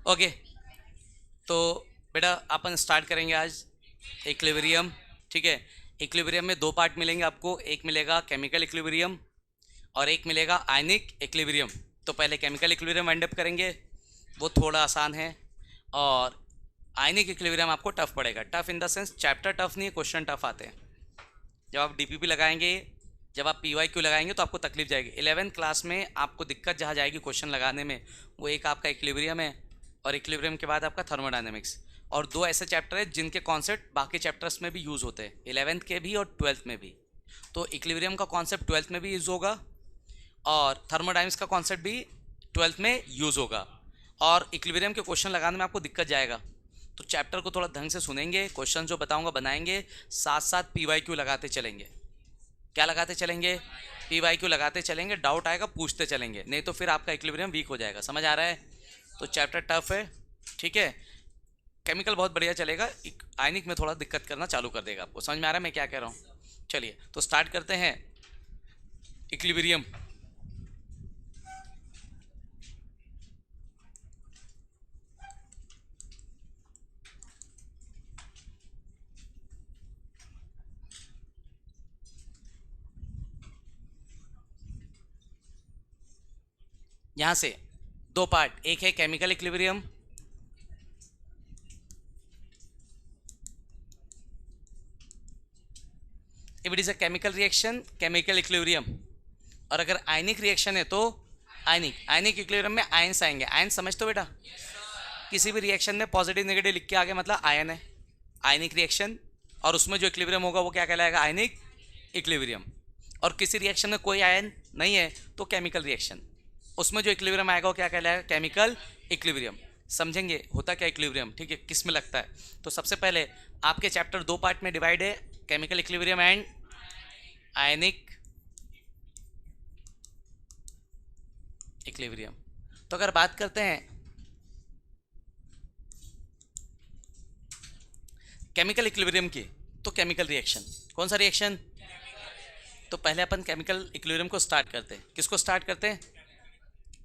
Okay, तो बेटा अपन start करेंगे आज इक्विलिब्रियम। ठीक है, इक्विलिब्रियम में दो पार्ट मिलेंगे आपको, एक मिलेगा केमिकल इक्विलिब्रियम और एक मिलेगा आयनिक इक्विलिब्रियम। तो पहले केमिकल इक्विलिब्रियम वाइंड अप करेंगे, वो थोड़ा आसान है, और आयनिक इक्विलिब्रियम आपको टफ पड़ेगा। Tough in the sense chapter tough नहीं है, क्वेश्चन टफ आते हैं। जब आप डीपीपी लगाएंगे, जब आप पीवाईक्यू लगाएंगे तो आपको तकलीफ जाएगी। 11th क्लास में आपको दिक्कत जहाँ जाएगी क्वेश्चन लगाने में, वो एक आपका इक्विलिब्रियम है और इक्विलिब्रियम के बाद आपका थर्मोडायनेमिक्स, और दो ऐसे चैप्टर है जिनके कॉन्सेप्ट बाकी चैप्टर्स में भी यूज़ होते हैं, 11th के भी और 12th में भी। तो इक्विलिब्रियम का कॉन्सेप्ट 12th में भी यूज़ होगा और थर्मोडायनेमिक्स का कॉन्सेप्ट भी 12th में यूज़ होगा, और इक्विलिब्रियम के क्वेश्चन लगाने में आपको दिक्कत जाएगा। तो चैप्टर को थोड़ा ढंग से सुनेंगे, क्वेश्चन जो बताऊंगा बनाएंगे, साथ साथ पीवाईक्यू लगाते चलेंगे। क्या लगाते चलेंगे? पीवाईक्यू लगाते चलेंगे, डाउट आएगा पूछते चलेंगे, नहीं तो फिर आपका इक्विलिब्रियम वीक हो जाएगा। समझ आ रहा है? तो चैप्टर टफ है, ठीक है। केमिकल बहुत बढ़िया चलेगा, आयनिक में थोड़ा दिक्कत करना चालू कर देगा आपको। समझ में आ रहा है मैं क्या कह रहा हूँ? चलिए तो स्टार्ट करते हैं इक्विलिब्रियम। यहाँ से दो पार्ट, एक है chemical equilibrium, if it is a chemical reaction chemical equilibrium, और अगर आयनिक रिएक्शन है तो आयनिक इक्विलिब्रियम में आयंस आएंगे। आयन समझते हो बेटा? किसी भी रिएक्शन में पॉजिटिव नेगेटिव लिख के आगे मतलब आयन है, आयनिक रिएक्शन, और उसमें जो इक्विलिब्रियम होगा वो क्या कहलाएगा? Ionic equilibrium. और किसी रिएक्शन में कोई आयन नहीं है तो केमिकल रिएक्शन, उसमें जो इक्विलिब्रियम आएगा वो क्या कहलाएगा? Chemical equilibrium. समझेंगे होता क्या इक्विलिब्रियम, ठीक है, किस में लगता है। तो सबसे पहले आपके चैप्टर दो पार्ट में डिवाइड है, chemical equilibrium and ionic equilibrium. तो अगर बात करते हैं केमिकल इक्विलिब्रियम की, तो केमिकल रिएक्शन, कौन सा रिएक्शन? तो पहले अपन केमिकल इक्विलिब्रियम को स्टार्ट करते हैं। किसको स्टार्ट करते हैं?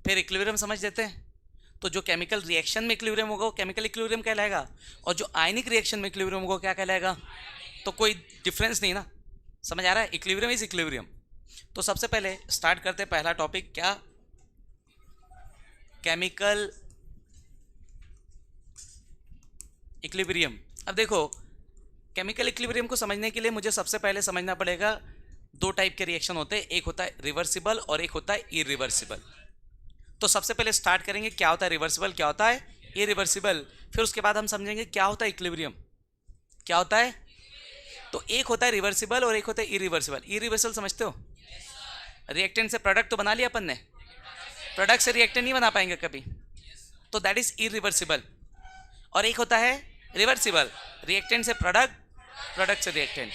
फिर इक्विलिब्रियम समझ देते हैं। तो जो केमिकल रिएक्शन में इक्विलिब्रियम होगा वो केमिकल इक्विलिब्रियम कहलाएगा, और जो आयनिक रिएक्शन में इक्विलिब्रियम होगा क्या कहलाएगा? तो कोई डिफरेंस नहीं ना, समझ आ रहा है? Equilibrium is equilibrium. तो सबसे पहले स्टार्ट करते हैं पहला टॉपिक, क्या? Chemical equilibrium. अब देखो, केमिकल इक्विलिब्रियम को समझने के लिए मुझे सबसे पहले समझना पड़ेगा दो टाइप के रिएक्शन होते हैं, एक होता है रिवर्सिबल और एक होता है इरिवर्सिबल। तो सबसे पहले स्टार्ट करेंगे क्या होता है रिवर्सिबल, क्या होता है इरिवर्सिबल, फिर उसके बाद हम समझेंगे क्या होता है इक्विलिब्रियम, क्या होता है। तो एक होता है रिवर्सिबल और एक होता है इरिवर्सिबल। इरिवर्सिबल समझते हो? रिएक्टेंट से प्रोडक्ट तो बना लिया अपन ने, प्रोडक्ट से रिएक्टेंट नहीं बना पाएंगे कभी, तो दैट इज इरिवर्सिबल। और एक होता है रिवर्सिबल, रिएक्टेंट से प्रोडक्ट, प्रोडक्ट से रिएक्टेंट।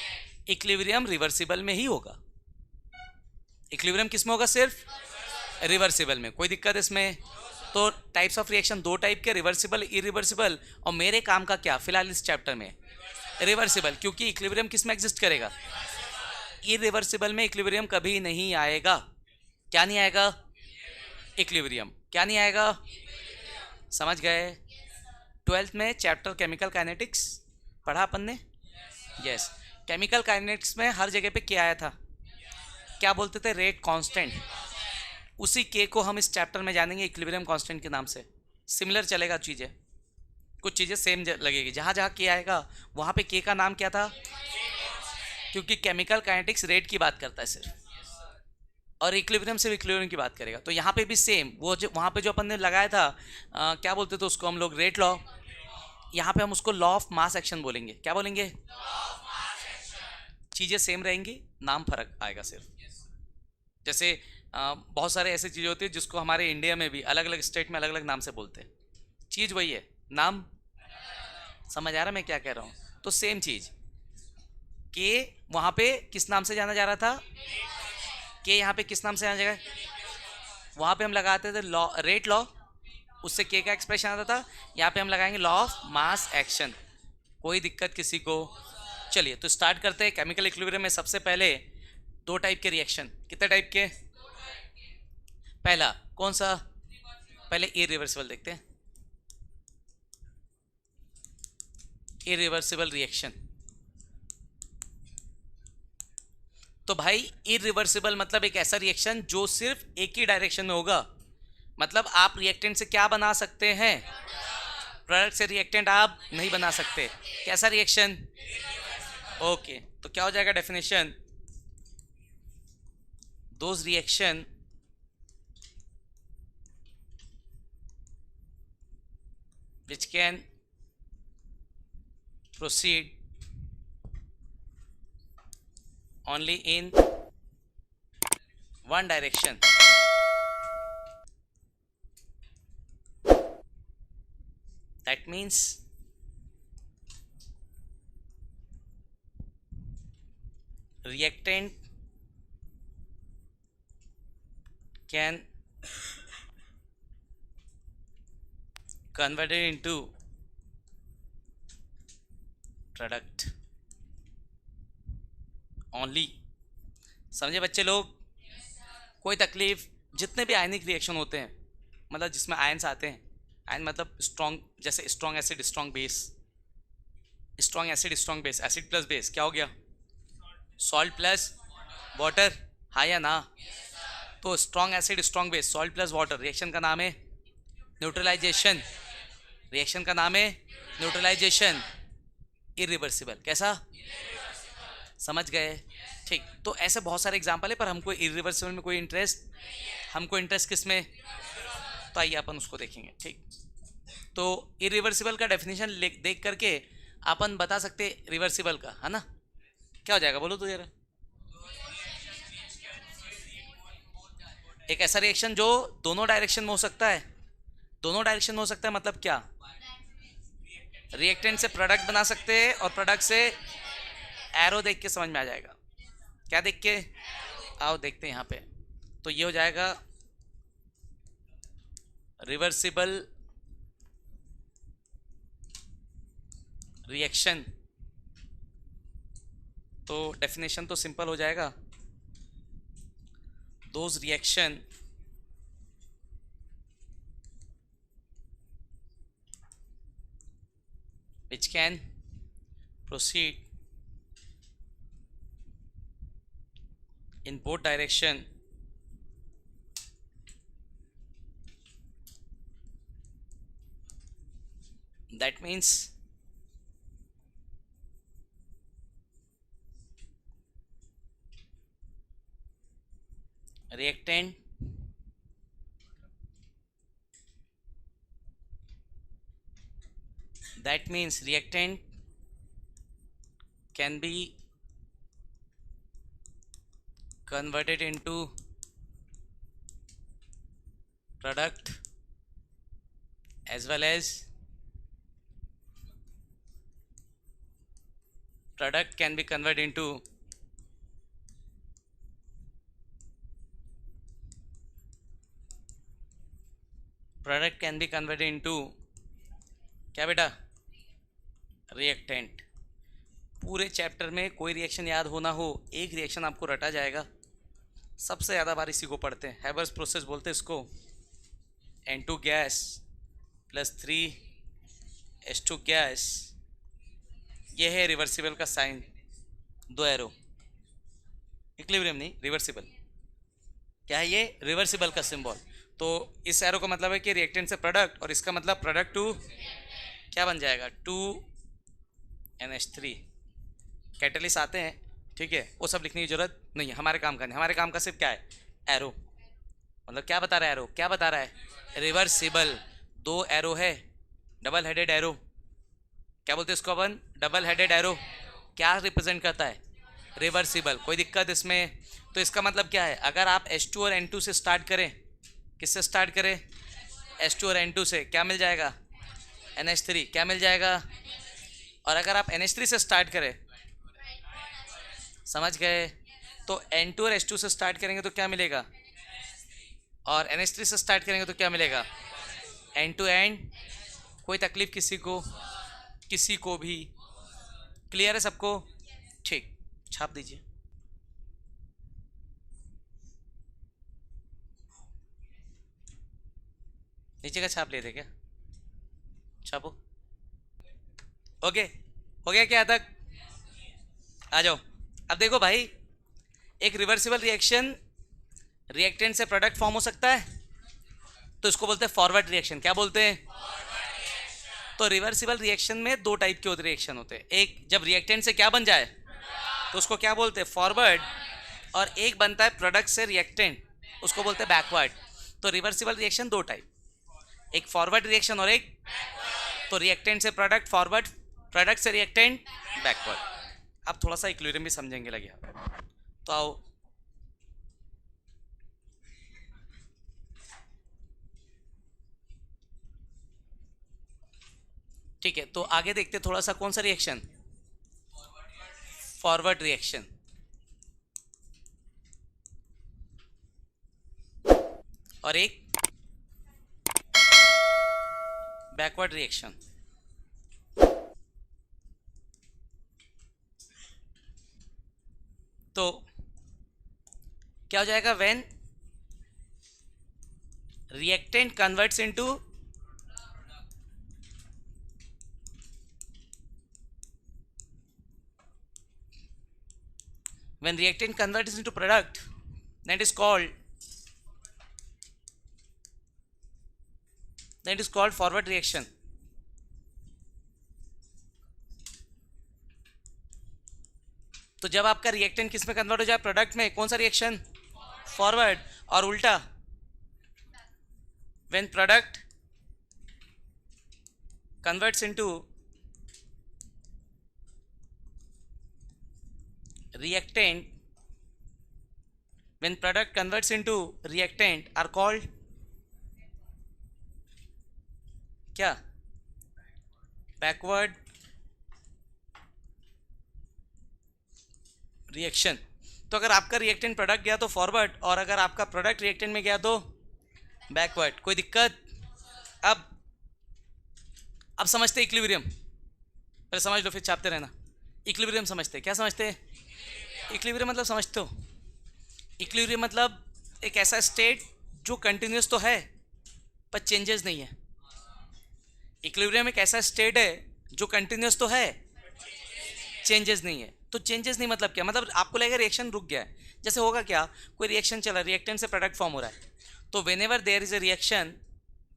इक्विलिब्रियम रिवर्सिबल में ही होगा। इक्विलिब्रियम किस में होगा? सिर्फ रिवर्सिबल में। कोई दिक्कत इसमें? तो टाइप्स ऑफ रिएक्शन दो टाइप के, रिवर्सिबल इरिवर्सिबल, और मेरे काम का क्या फिलहाल इस चैप्टर में? रिवर्सिबल, क्योंकि इक्विलिब्रियम किस में एग्जिस्ट करेगा? इरिवर्सिबल में इक्विलिब्रियम कभी नहीं आएगा। क्या नहीं आएगा? इक्विलिब्रियम क्या नहीं आएगा? समझ गए? 12th में चैप्टर केमिकल काइनेटिक्स पढ़ा अपन ने। यस, केमिकल काइनेटिक्स में हर जगह पे क्या आया था? क्या बोलते थे? Rate constant. उसी के को हम इस चैप्टर में जानेंगे इक्विलिब्रियम कांस्टेंट के नाम से। सिमिलर चलेगा चीज़ें, कुछ चीज़ें सेम लगेगी। जहाँ जहाँ के आएगा वहाँ पे के का नाम क्या था? क्योंकि केमिकल काइनेटिक्स रेट की बात करता है सिर्फ, और इक्विलिब्रियम सिर्फ इक्विलिब्रियम की बात करेगा। तो यहाँ पे भी सेम, वो जो वहाँ पे जो अपन ने लगाया था क्या बोलते थे उसको हम लोग? Rate law. यहाँ पे हम उसको लॉ ऑफ मास एक्शन बोलेंगे। क्या बोलेंगे? चीज़ें सेम रहेंगी, नाम फर्क आएगा सिर्फ। जैसे बहुत सारे ऐसी चीज़ें होती है जिसको हमारे इंडिया में भी अलग अलग स्टेट में अलग अलग नाम से बोलते हैं, चीज़ वही है, नाम। समझ आ रहा मैं क्या कह रहा हूँ? तो सेम चीज़, के वहाँ पे किस नाम से जाना जा रहा था? के यहाँ पे किस नाम से जाना जाएगा? वहाँ पे हम लगाते थे लॉ, रेट लॉ, उससे के का एक्सप्रेशन आता था। यहाँ पे हम लगाएंगे लॉ ऑफ मास एक्शन। कोई दिक्कत किसी को? चलिए तो स्टार्ट करते हैं। केमिकल इक्विलिब्रियम में सबसे पहले दो टाइप के रिएक्शन, कितने टाइप के? पहला कौन सा? पहले इरिवर्सिबल देखते हैं। Irreversible reaction. तो भाई इरिवर्सिबल मतलब एक ऐसा रिएक्शन जो सिर्फ एक ही डायरेक्शन में होगा। मतलब आप रिएक्टेंट से क्या बना सकते हैं? प्रोडक्ट से रिएक्टेंट आप नहीं बना सकते। कैसा रिएक्शन? ओके, तो क्या हो जाएगा definition? Those reaction which can proceed only in one direction. That means reactant can convert it into product only. समझे बच्चे लोग? कोई तकलीफ? जितने भी आयनिक रिएक्शन होते हैं, मतलब जिसमें आयन्स आते हैं, आयन मतलब स्ट्रॉन्ग, जैसे strong acid strong base, strong acid strong base, acid plus base क्या हो गया? सॉल्ट प्लस वाटर, हाँ या ना? तो strong acid strong base, salt plus water, reaction का नाम है न्यूट्रलाइजेशन। रिएक्शन का नाम है न्यूट्रलाइजेशन। इरिवर्सिबल, कैसा? समझ गए? ठीक, तो ऐसे बहुत सारे एग्जाम्पल है, पर हमको इरिवर्सिबल में कोई इंटरेस्ट, हमको इंटरेस्ट किस में? तो आइए अपन उसको देखेंगे। ठीक, तो इरिवर्सिबल का डेफिनेशन देख करके अपन बता सकते रिवर्सिबल का, है ना? क्या हो जाएगा बोलो तो जरा। एक ऐसा रिएक्शन जो दोनों डायरेक्शन में हो सकता है। दोनों डायरेक्शन में हो सकता है मतलब क्या? रिएक्टेंट से प्रोडक्ट बना सकते हैं और प्रोडक्ट से एरो देख के समझ में आ जाएगा। क्या देख के? आओ देखते हैं यहाँ पे। तो ये हो जाएगा रिवर्सिबल रिएक्शन। तो डेफिनेशन तो सिंपल हो जाएगा, those reaction which can proceed in both direction that means reactant can be converted into product as well as product can be converted into क्या बेटा? रिएक्टेंट। पूरे चैप्टर में कोई रिएक्शन याद हो ना हो, एक रिएक्शन आपको रटा जाएगा। सबसे ज़्यादा बार इसी को पढ़ते हैं, हैबर्स प्रोसेस बोलते हैं इसको। N2 gas plus 3H2 gas, ये है रिवर्सिबल का साइन, दो एरो। इक्विलिब्रियम नहीं, रिवर्सिबल। क्या है ये? रिवर्सिबल का सिंबल। तो इस एरो का मतलब है कि रिएक्टेंट से प्रोडक्ट, और इसका मतलब प्रोडक्ट टू क्या बन जाएगा? 2NH3। कैटलिस्ट आते हैं, ठीक है, वो सब लिखने की जरूरत नहीं है, हमारे काम का नहीं। हमारे काम का सिर्फ क्या है? एरो। मतलब क्या बता रहा है एरो? क्या बता रहा है? रिवर्सिबल। दो एरो है, डबल हेडेड एरो। क्या बोलते हैं इसको अपन? Double headed arrow. क्या रिप्रेजेंट करता है? रिवर्सिबल। कोई दिक्कत इसमें? तो इसका मतलब क्या है? अगर आप H2 और N2 से स्टार्ट करें, किससे स्टार्ट करें? H2 और N2 से, क्या मिल जाएगा? NH3। क्या मिल जाएगा? और अगर आप NH3 से स्टार्ट करें, समझ गए? तो N2 और H2 से स्टार्ट करेंगे तो क्या मिलेगा? और NH3 से स्टार्ट करेंगे तो क्या मिलेगा? N2 and. कोई तकलीफ किसी को? किसी को भी? क्लियर है सबको? ठीक, छाप दीजिए। नीचे का छाप लेते क्या? छापो। ओके, हो गया क्या तक? आ जाओ। अब देखो भाई, एक रिवर्सिबल रिएक्शन, रिएक्टेंट से प्रोडक्ट फॉर्म हो सकता है, तो इसको बोलते हैं फॉरवर्ड रिएक्शन। क्या बोलते हैं? तो रिवर्सिबल रिएक्शन में दो टाइप के रिएक्शन होते हैं, एक जब रिएक्टेंट से क्या बन जाए तो उसको क्या बोलते हैं? फॉरवर्ड। और एक बनता है प्रोडक्ट से रिएक्टेंट, उसको बोलते हैं बैकवर्ड। तो रिवर्सिबल रिएक्शन दो टाइप, एक फॉरवर्ड रिएक्शन और एक, तो रिएक्टेंट से प्रोडक्ट फॉरवर्ड, प्रोडक्ट से रिएक्टेंट बैकवर्ड। अब थोड़ा सा इक्विलिब्रियम भी समझेंगे लगे, तो आओ। ठीक है, तो आगे देखते थोड़ा सा, कौन सा रिएक्शन? Forward reaction. और एक बैकवर्ड रिएक्शन। तो क्या हो जाएगा? When reactant converts into, when reactant converts into product, that is called forward reaction. तो जब आपका रिएक्टेंट किस में कन्वर्ट हो जाए? प्रोडक्ट में। कौन सा रिएक्शन? फॉरवर्ड। और उल्टा, when product converts into reactant, when product converts into reactant are called क्या? Backward reaction. तो अगर आपका रिएक्टेंट प्रोडक्ट गया तो फॉरवर्ड, और अगर आपका प्रोडक्ट रिएक्टेंट में गया तो बैकवर्ड। कोई दिक्कत? अब समझते इक्विलिब्रियम, पहले समझ लो फिर छापते रहना। इक्विलिब्रियम समझते, क्या समझते? इक्विलिब्रियम मतलब समझते हो? इक्विलिब्रियम मतलब एक ऐसा स्टेट जो कंटिन्यूस तो है पर चेंजेस नहीं है। इक्विलिब्रियम एक ऐसा स्टेट है जो कंटिन्यूस तो है, चेंजेस नहीं है। तो चेंजेस नहीं मतलब क्या? मतलब आपको लगेगा रिएक्शन रुक गया है। जैसे होगा क्या, कोई रिएक्शन चला, रिएक्टेंट से प्रोडक्ट फॉर्म हो रहा है, तो whenever there is a reaction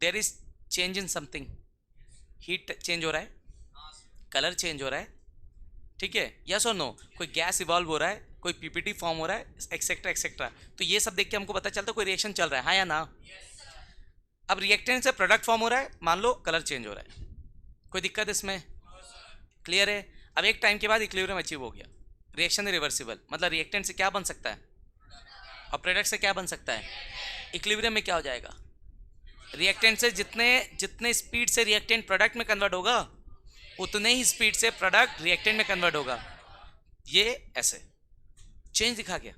there is change in something. Heat change हो रहा है, कलर चेंज हो रहा है, ठीक है, यस और नो। कोई गैस इवॉल्व हो रहा है, कोई पीपीटी फॉर्म हो रहा है, एक्सेट्रा एक्सेट्रा। तो ये सब देख के हमको पता चलता है कोई रिएक्शन चल रहा है, हाँ या ना? अब रिएक्टेंट से प्रोडक्ट फॉर्म हो रहा है, मान लो कलर चेंज हो रहा है, कोई दिक्कत इसमें? क्लियर है? अब एक टाइम के बाद इक्विलिब्रियम अचीव हो गया, रिएक्शन है रिवर्सिबल, मतलब रिएक्टेंट से क्या बन सकता है और प्रोडक्ट से क्या बन सकता है? इक्विलिब्रियम में क्या हो जाएगा? रिएक्टेंट से जितने स्पीड से रिएक्टेंट प्रोडक्ट में कन्वर्ट होगा, उतने ही स्पीड से प्रोडक्ट रिएक्टेंट में कन्वर्ट होगा। ये ऐसे चेंज दिखा गया?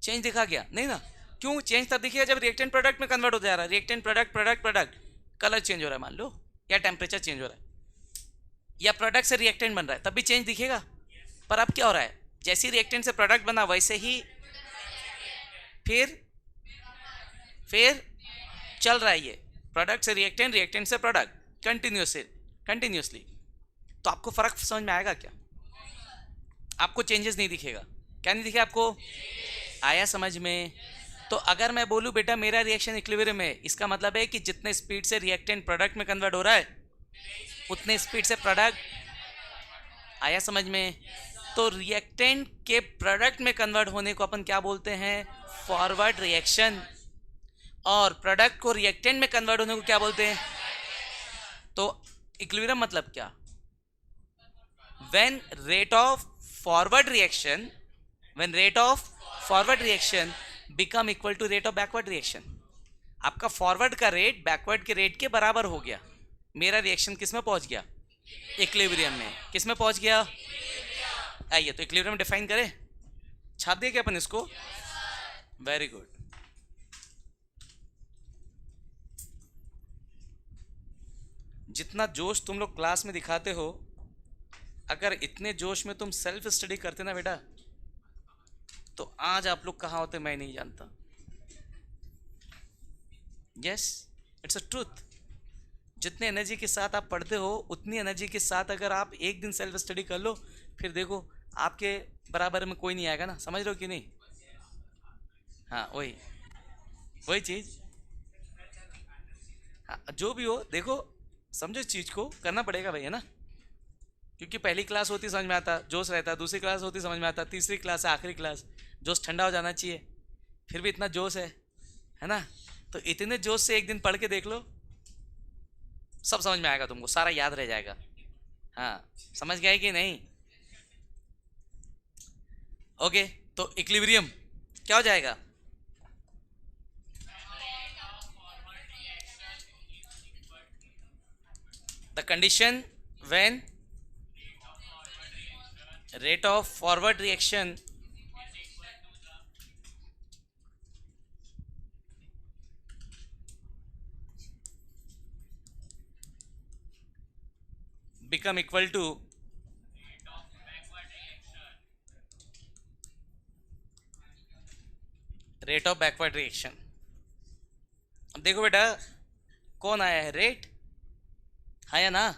चेंज दिखा गया नहीं ना? क्यों चेंज तब दिखेगा जब रिएक्टेंट प्रोडक्ट में कन्वर्ट हो जा रहा है। Reactant product product product, colour change हो रहा है मान लो, या टेम्परेचर चेंज हो रहा है, या प्रोडक्ट से रिएक्टेंट बन रहा है, तब भी चेंज दिखेगा। पर अब क्या हो रहा है, जैसे रिएक्टेंट से प्रोडक्ट बना वैसे ही फिर चल रहा है ये, प्रोडक्ट से रिएक्टेंट, रिएक्टेंट से प्रोडक्ट, कंटिन्यूसली। तो आपको फर्क समझ में आएगा क्या? आपको चेंजेस नहीं दिखेगा। क्या नहीं दिखेगा आपको? आया समझ में? तो अगर मैं बोलूं बेटा मेरा रिएक्शन इक्विलिब्रियम में, इसका मतलब है कि जितने स्पीड से रिएक्टेंट प्रोडक्ट में कन्वर्ट हो रहा है, उतने स्पीड से प्रोडक्ट, आया समझ में? तो रिएक्टेंट के प्रोडक्ट में कन्वर्ट होने को अपन क्या बोलते हैं? Forward reaction. और प्रोडक्ट को रिएक्टेंट में कन्वर्ट होने को क्या बोलते हैं? तो इक्विलिब्रियम मतलब क्या? when rate of forward reaction become equal to rate of backward reaction, आपका फॉरवर्ड का रेट बैकवर्ड के रेट के बराबर हो गया, मेरा रिएक्शन किस में पहुंच गया? इक्विलिब्रियम में। किस में पहुंच गया? आइए तो इक्विलिब्रियम डिफाइन करें, छाप दिए क्या अपन इसको? Very good. जितना जोश तुम लोग क्लास में दिखाते हो, अगर इतने जोश में तुम सेल्फ स्टडी करते ना बेटा, तो आज आप लोग कहाँ होते मैं नहीं जानता। Yes, it's a truth. जितने एनर्जी के साथ आप पढ़ते हो उतनी एनर्जी के साथ अगर आप एक दिन सेल्फ स्टडी कर लो, फिर देखो आपके बराबर में कोई नहीं आएगा ना। समझ रहे हो कि नहीं? हाँ, वही वही चीज़। हाँ, जो भी हो देखो, समझो चीज़ को करना पड़ेगा भाई, है ना। क्योंकि पहली क्लास होती समझ में आता, जोश रहता, दूसरी क्लास होती समझ में आता, तीसरी क्लास है आखिरी क्लास, जोश ठंडा हो जाना चाहिए। फिर भी इतना जोश है ना। तो इतने जोश से एक दिन पढ़ के देख लो, सब समझ में आएगा तुमको, सारा याद रह जाएगा। हाँ, समझ गए कि नहीं? ओके, तो इक्विलिब्रियम क्या हो जाएगा? The condition when rate of forward reaction become equal to rate of backward reaction। अब देखो बेटा, कौन आया है? रेट आया ना।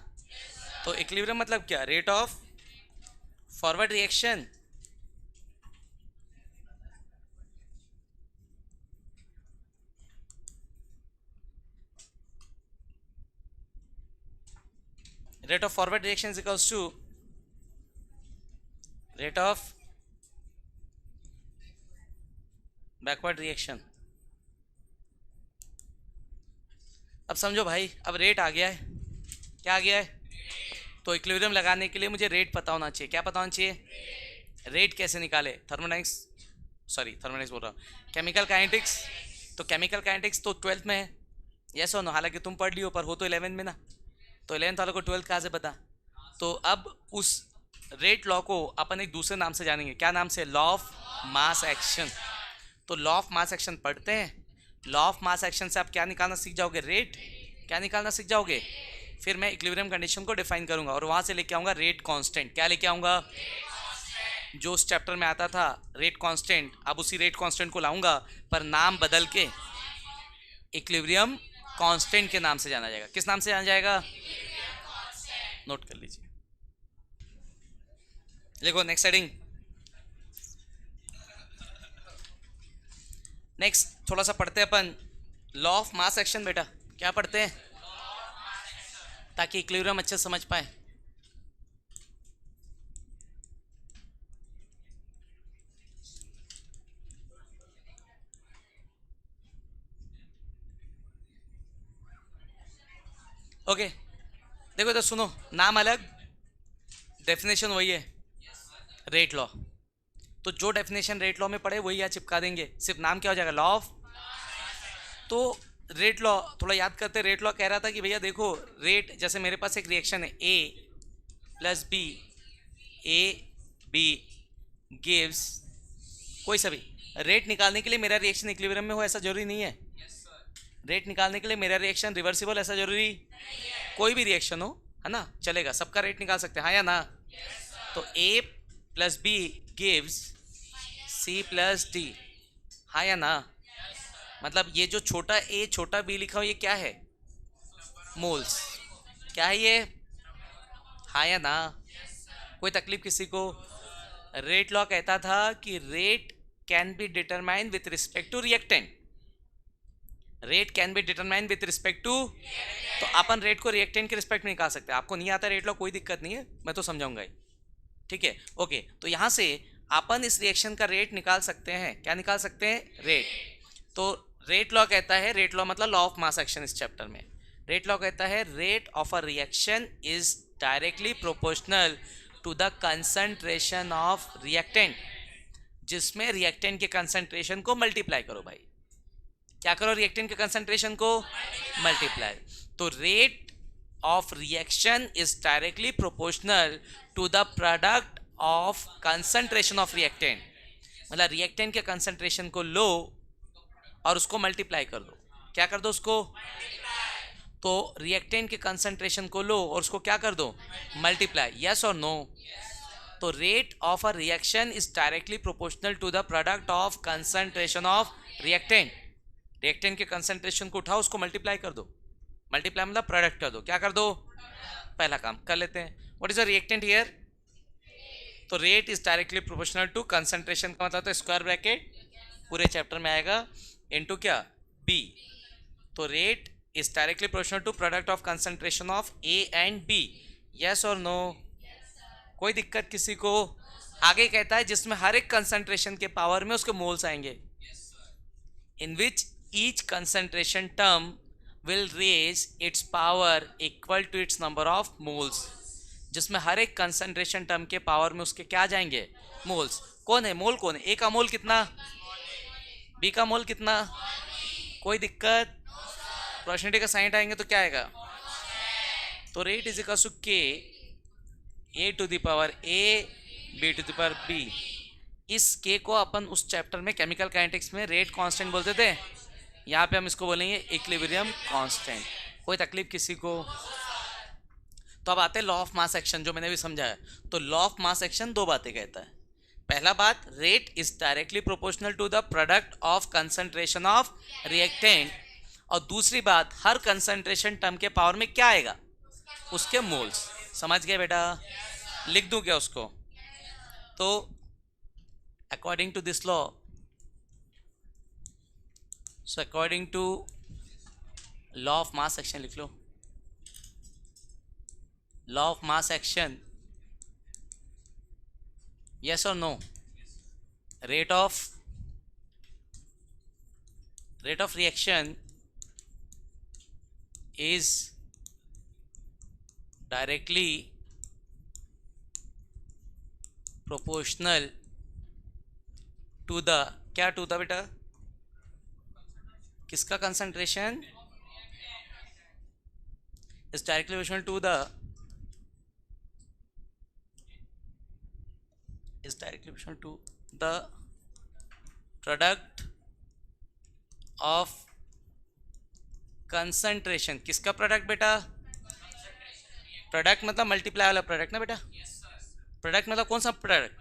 तो इक्विलिब्रियम मतलब क्या? Rate of forward reaction rate of forward reaction is equals to rate of backward reaction। अब समझो भाई, अब रेट आ गया है। क्या आ गया है? तो इक्विलिब्रियम लगाने के लिए मुझे रेट पता होना चाहिए। क्या पता होना चाहिए? रेट कैसे निकाले? थर्मोडायनेमिक्स बोल रहा हूँ, केमिकल काइनेटिक्स। तो केमिकल काइनेटिक्स तो 12th में है, यस और नो? हालांकि तुम पढ़ लियो, पर हो तो 11th में ना। तो 11th वालों को 12th कहाँ से पता? तो अब उस रेट लॉ को अपन एक दूसरे नाम से जानेंगे। क्या नाम से? Law of mass action. तो लॉ ऑफ मास एक्शन पढ़ते हैं। लॉ ऑफ मास एक्शन से आप क्या निकालना सीख जाओगे? रेट। क्या निकालना सीख जाओगे? फिर मैं इक्विलिब्रियम कंडीशन को डिफाइन करूंगा और वहां से लेके आऊंगा रेट कांस्टेंट। क्या लेके आऊंगा? जो उस चैप्टर में आता था रेट कांस्टेंट, अब उसी रेट कांस्टेंट को लाऊंगा, पर नाम बदल के इक्विलिब्रियम कांस्टेंट के नाम से जाना जाएगा। किस नाम से जाना जाएगा? नोट कर लीजिए, देखो नेक्स्ट हेडिंग। नेक्स्ट थोड़ा सा पढ़ते हैं अपन लॉ ऑफ मास एक्शन। बेटा क्या पढ़ते हैं? ताकि इक्विलिब्रियम अच्छे से समझ पाए। ओके, देखो तो सुनो, नाम अलग, डेफिनेशन वही है, रेट लॉ। तो जो डेफिनेशन रेट लॉ में पढ़े वही यहाँ चिपका देंगे, सिर्फ नाम क्या हो जाएगा? Law of. तो रेट लॉ थोड़ा याद करते। रेट लॉ कह रहा था कि भैया देखो, रेट जैसे मेरे पास एक रिएक्शन है A plus B, A B gives कोई सा भी। रेट निकालने के लिए मेरा रिएक्शन इक्विलिब्रियम में हो ऐसा जरूरी नहीं है। रेट निकालने के लिए मेरा रिएक्शन रिवर्सिबल ऐसा जरूरी, कोई भी रिएक्शन हो, है ना, चलेगा, सबका रेट निकाल सकते हैं, हाँ या ना। तो A plus B gives C plus D, हाँ या ना। मतलब ये जो छोटा ए छोटा बी लिखा हो, ये क्या है? मोल्स। क्या है ये? हाँ या ना। कोई तकलीफ किसी को? रेट लॉ कहता था कि rate can be determine with respect to reactant. Rate can be determine with respect to, तो अपन रेट को रिएक्टेंट के रिस्पेक्ट में निकाल सकते हैं। आपको नहीं आता रेट लॉ, कोई दिक्कत नहीं है, मैं तो समझाऊंगा ही, ठीक है। ओके, तो यहां से अपन इस रिएक्शन का रेट निकाल सकते हैं। क्या निकाल सकते हैं? रेट। तो रेट लॉ कहता है, रेट लॉ मतलब लॉ ऑफ मास एक्शन इस चैप्टर में, रेट लॉ कहता है rate of a reaction is directly proportional to the concentration of reactant, जिसमें रिएक्टेंट के कंसंट्रेशन को मल्टीप्लाई करो भाई। क्या करो? रिएक्टेंट के कंसंट्रेशन को मल्टीप्लाई। तो rate of reaction is directly proportional to the product of concentration of reactant. मतलब रिएक्टेंट के कंसंट्रेशन को लो और उसको मल्टीप्लाई कर दो। क्या कर दो? उसको। तो रिएक्टेंट के कंसंट्रेशन को लो और उसको क्या कर दो? मल्टीप्लाई। यस और नो? तो rate of a reaction is directly proportional to the product of concentration of reactant. Reactant के कंसंट्रेशन को उठाओ, उसको मल्टीप्लाई कर दो। मल्टीप्लाई मतलब प्रोडक्ट कर दो, क्या कर दो, पहला काम कर लेते हैं. What is the reactant here? तो rate is directly proportional to concentration का मतलब तो स्क्वायर ब्रैकेट पूरे चैप्टर में आएगा इनटू क्या, बी. तो rate is directly proportional to product of concentration of A and B. Yes और नो? कोई दिक्कत किसी को? आगे कहता है जिसमें हर एक कंसंट्रेशन के पावर में उसके मोल्स आएंगे. In which each concentration term will raise its power equal to its number of moles. जिसमें हर एक कंसंट्रेशन टर्म के पावर में उसके क्या जाएंगे, मोल्स. कौन है मोल? कौन है? ए का मोल कितना, बी का मोल कितना? कोई दिक्कत? प्रोपोर्शनलिटी का साइन आएंगे तो क्या आएगा, तो rate is equal to K A to the power A B to the power B. इस के को अपन उस चैप्टर में केमिकल काइनेटिक्स में रेट कांस्टेंट बोलते थे. यहाँ पे हम इसको बोलेंगे इक्विलिब्रियम कांस्टेंट. कोई तकलीफ किसी को? तो अब आते हैं लॉ ऑफ मास एक्शन, जो मैंने भी समझाया. तो लॉ ऑफ मास एक्शन दो बातें कहता है. पहला बात, rate is directly proportional to the product of concentration of reactant. और दूसरी बात, हर कंसंट्रेशन टर्म के पावर में क्या आएगा, उसके मोल्स. समझ गए बेटा? लिख दूं क्या उसको? तो according to this law, so according to law of mass action लिख लो. law of mass action, yes or no? rate of reaction is directly proportional to the, क्या टू द बेटा, किसका concentration, is directly proportional to the, is directly proportional to the product of concentration. किसका product बेटा? Product मतलब multiply वाला product ना बेटा. Product मतलब कौन सा product?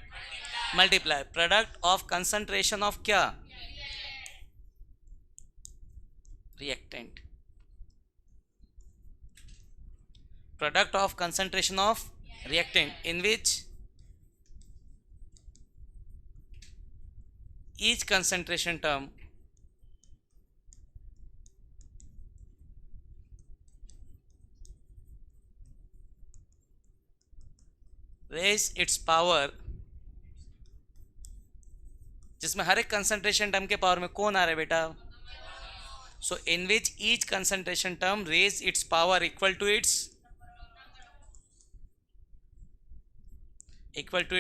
Multiply. Product of concentration of क्या, reactant. Product of concentration of reactant in which each concentration term raise its power. जिसमें हर एक कंसंट्रेशन टर्म के पावर में कौन आ रहा है बेटा? So in which each concentration term raise its power equal to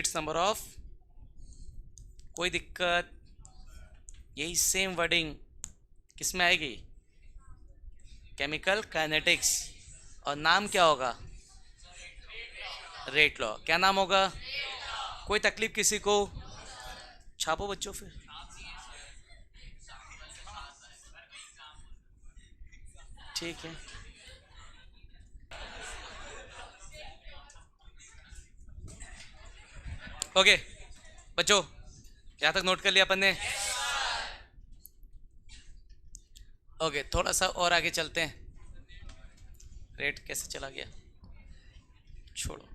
its number of. कोई दिक्कत? यही सेम वर्डिंग किस में आएगी, केमिकल काइनेटिक्स. और नाम क्या होगा, रेट लॉ. क्या नाम होगा? कोई तकलीफ किसी को? छापो बच्चों फिर. ठीक है. ओके बच्चों, यहाँ तक नोट कर लिया अपन ने? ओके, थोड़ा सा और आगे चलते हैं. रेट कैसे चला गया, छोड़ो.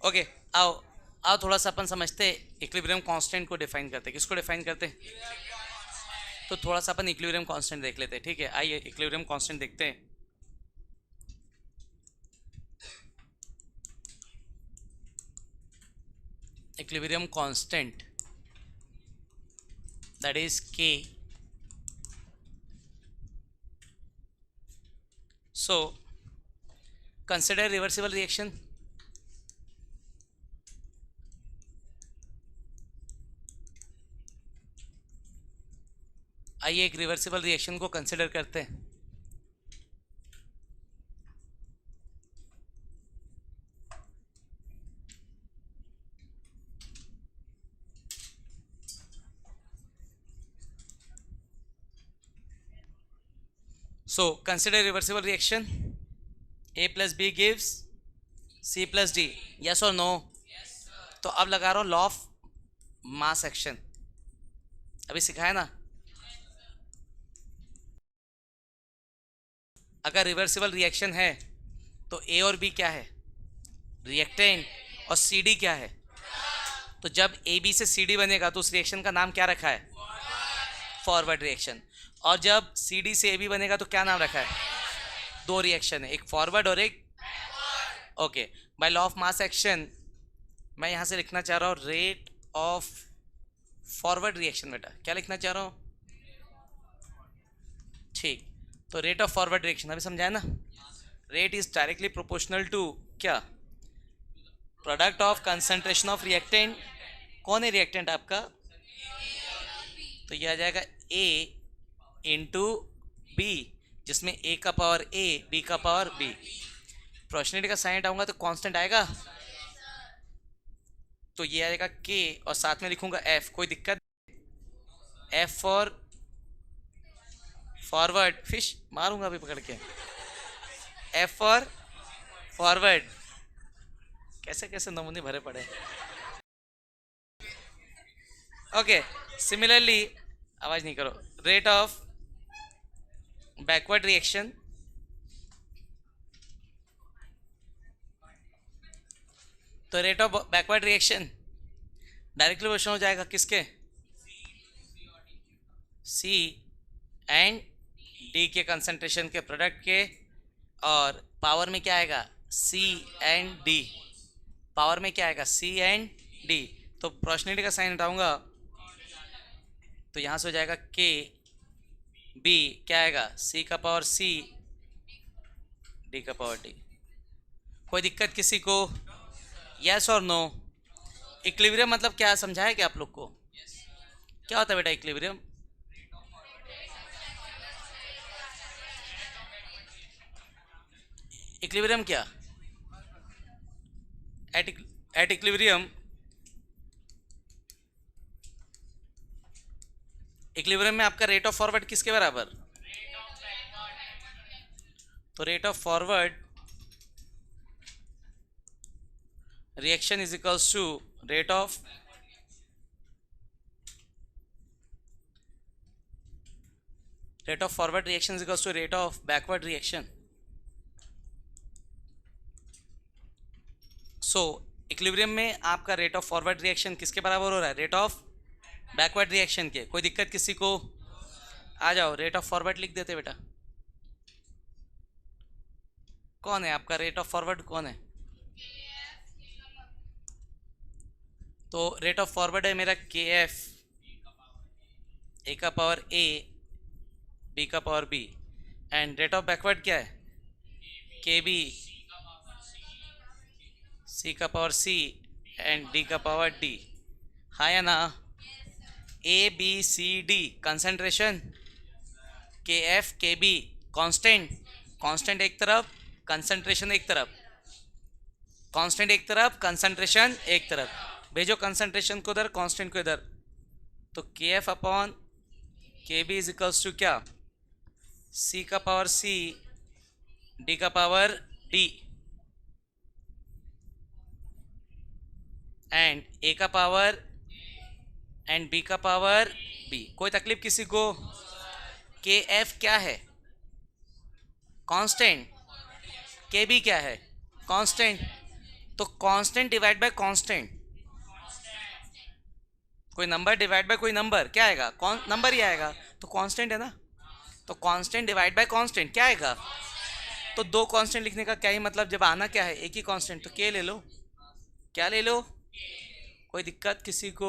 ओके, आओ आओ थोड़ा सा अपन समझते इक्विलिब्रियम कांस्टेंट को डिफाइन करते. किसको डिफाइन करते? तो थोड़ा सा अपन इक्विलिब्रियम कांस्टेंट देख लेते हैं. ठीक है, आइए इक्विलिब्रियम कांस्टेंट देखते हैं. Equilibrium constant that is K. So consider reversible reaction. आइए एक रिवर्सिबल रिएक्शन को कंसिडर करते हैं. So consider reversible reaction. A plus B gives C plus D. Yes or no? Yes, sir. तो अब लगा रहा हूँ लॉ ऑफ मास एक्शन. अभी सिखाया ना. अगर रिवर्सिबल रिएक्शन है तो ए और बी क्या है, रिएक्टेंट, और सी डी क्या है। तो जब ए बी से सी डी बनेगा तो उस रिएक्शन का नाम क्या रखा है, फॉरवर्ड रिएक्शन। और जब सी डी से ए बी बनेगा तो क्या नाम रखा है, दो रिएक्शन है, एक फॉरवर्ड और एक okay. By law of mass action मैं यहां से लिखना चाह रहा हूं रेट ऑफ फॉरवर्ड रिएक्शन। बेटा क्या लिखना चाह रहा हूं, ठीक। तो रेट ऑफ फॉरवर्ड रिएक्शन अभी समझाया ना, rate is directly proportional to क्या, product of concentration of reactant. कौन है रिएक्टेंट आपका, तो ये आ जाएगा ए इंटू बी, जिसमें ए का पावर ए, बी का पावर बी। प्रोपोर्शनलिटी का साइन हटाऊंगा तो कांस्टेंट आएगा, तो ये आएगा के और साथ में लिखूंगा एफ। कोई दिक्कत, एफ फॉर फॉरवर्ड, फिश मारूंगा अभी पकड़ के, एफ फॉर फॉरवर्ड। कैसे कैसे नमूने भरे पड़े। ओके, सिमिलरली आवाज नहीं करो, रेट ऑफ बैकवर्ड रिएक्शन, तो rate of backward reaction directly question हो जाएगा किसके, सी एंड डी के कंसंट्रेशन के प्रोडक्ट के, और पावर में क्या आएगा, सी एंड डी, पावर में क्या आएगा, सी एंड डी। तो प्रोपोर्शनलिटी का साइन हटाऊंगा तो यहां से हो जाएगा के बी, क्या आएगा, सी का पावर सी, डी का पावर डी। कोई दिक्कत किसी को, यस और नो। इक्विलिब्रियम मतलब क्या समझाया क्या आप लोग को, क्या होता है बेटा इक्विलिब्रियम, इक्विलिब्रियम क्या, एट इक्विलिब्रियम, इक्विलिब्रियम में आपका रेट ऑफ फॉरवर्ड किसके बराबर, तो rate of forward reaction is equals to rate of forward reaction is equals to rate of backward reaction. So equilibrium में आपका रेट ऑफ फॉरवर्ड रिएक्शन किसके बराबर हो रहा है, रेट ऑफ बैकवर्ड रिएक्शन के। कोई दिक्कत किसी को, आ जाओ रेट ऑफ फॉरवर्ड लिख देते बेटा। कौन है आपका रेट ऑफ फॉरवर्ड, कौन है, तो रेट ऑफ फॉरवर्ड है मेरा के एफ, ए का पावर ए, बी का power B, and rate of backward क्या है, के बी, सी का पावर सी एंड डी का पावर डी। हाँ या ना, A B C D concentration, K F K B constant, constant एक तरफ, कंसंट्रेशन एक तरफ, कांस्टेंट एक तरफ, कंसंट्रेशन एक तरफ। भेजो कंसंट्रेशन को उधर, कांस्टेंट को इधर, तो के एफ अपॉन के बी इज इक्वल्स टू क्या, सी का पावर सी, डी का पावर डी, एंड ए का पावर एंड बी का पावर बी। कोई तकलीफ किसी को, के एफ क्या है, कांस्टेंट, के बी क्या है, कांस्टेंट, तो कांस्टेंट डिवाइड बाय कांस्टेंट, कोई नंबर डिवाइड बाय कोई नंबर क्या आएगा, नंबर ही आएगा, तो कांस्टेंट है ना, तो कांस्टेंट डिवाइड बाय कांस्टेंट क्या आएगा, तो दो कांस्टेंट लिखने का क्या ही मतलब, जब आना क्या है एक ही कांस्टेंट, तो के ले लो, क्या ले लो। कोई दिक्कत किसी को,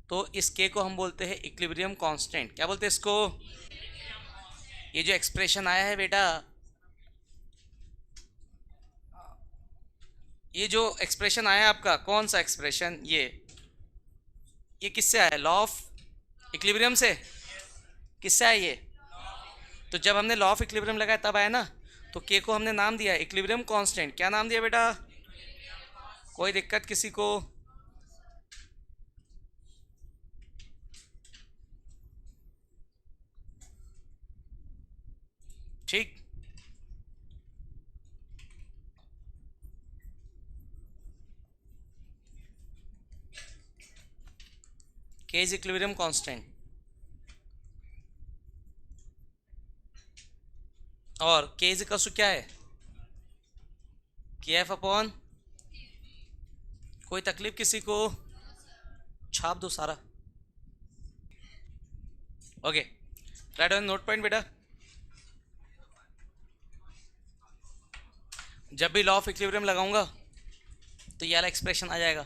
तो इस के को हम बोलते हैं इक्विलिब्रियम कांस्टेंट। क्या बोलते हैं इसको, ये जो एक्सप्रेशन आया है बेटा, ये जो एक्सप्रेशन आया आपका, कौन सा एक्सप्रेशन, ये किससे आया, लॉ ऑफ इक्विलिब्रियम से, किससे आया ये, तो जब हमने लॉ ऑफ इक्विलिब्रियम लगाया तब आया ना, तो के को हमने नाम दिया इक्विलिब्रियम कांस्टेंट। क्या नाम दिया बेटा, कोई दिक्कत किसी को, ठीक। के इज इक्विलिब्रियम कांस्टेंट। और के इज इक्वल टू क्या है, के एफ अपॉन, कोई तकलीफ किसी को, छाप दो सारा। Okay, right on note point बेटा। जब भी लॉ ऑफ इक्विलिब्रियम लगाऊंगा तो ये वाला एक्सप्रेशन आ जाएगा।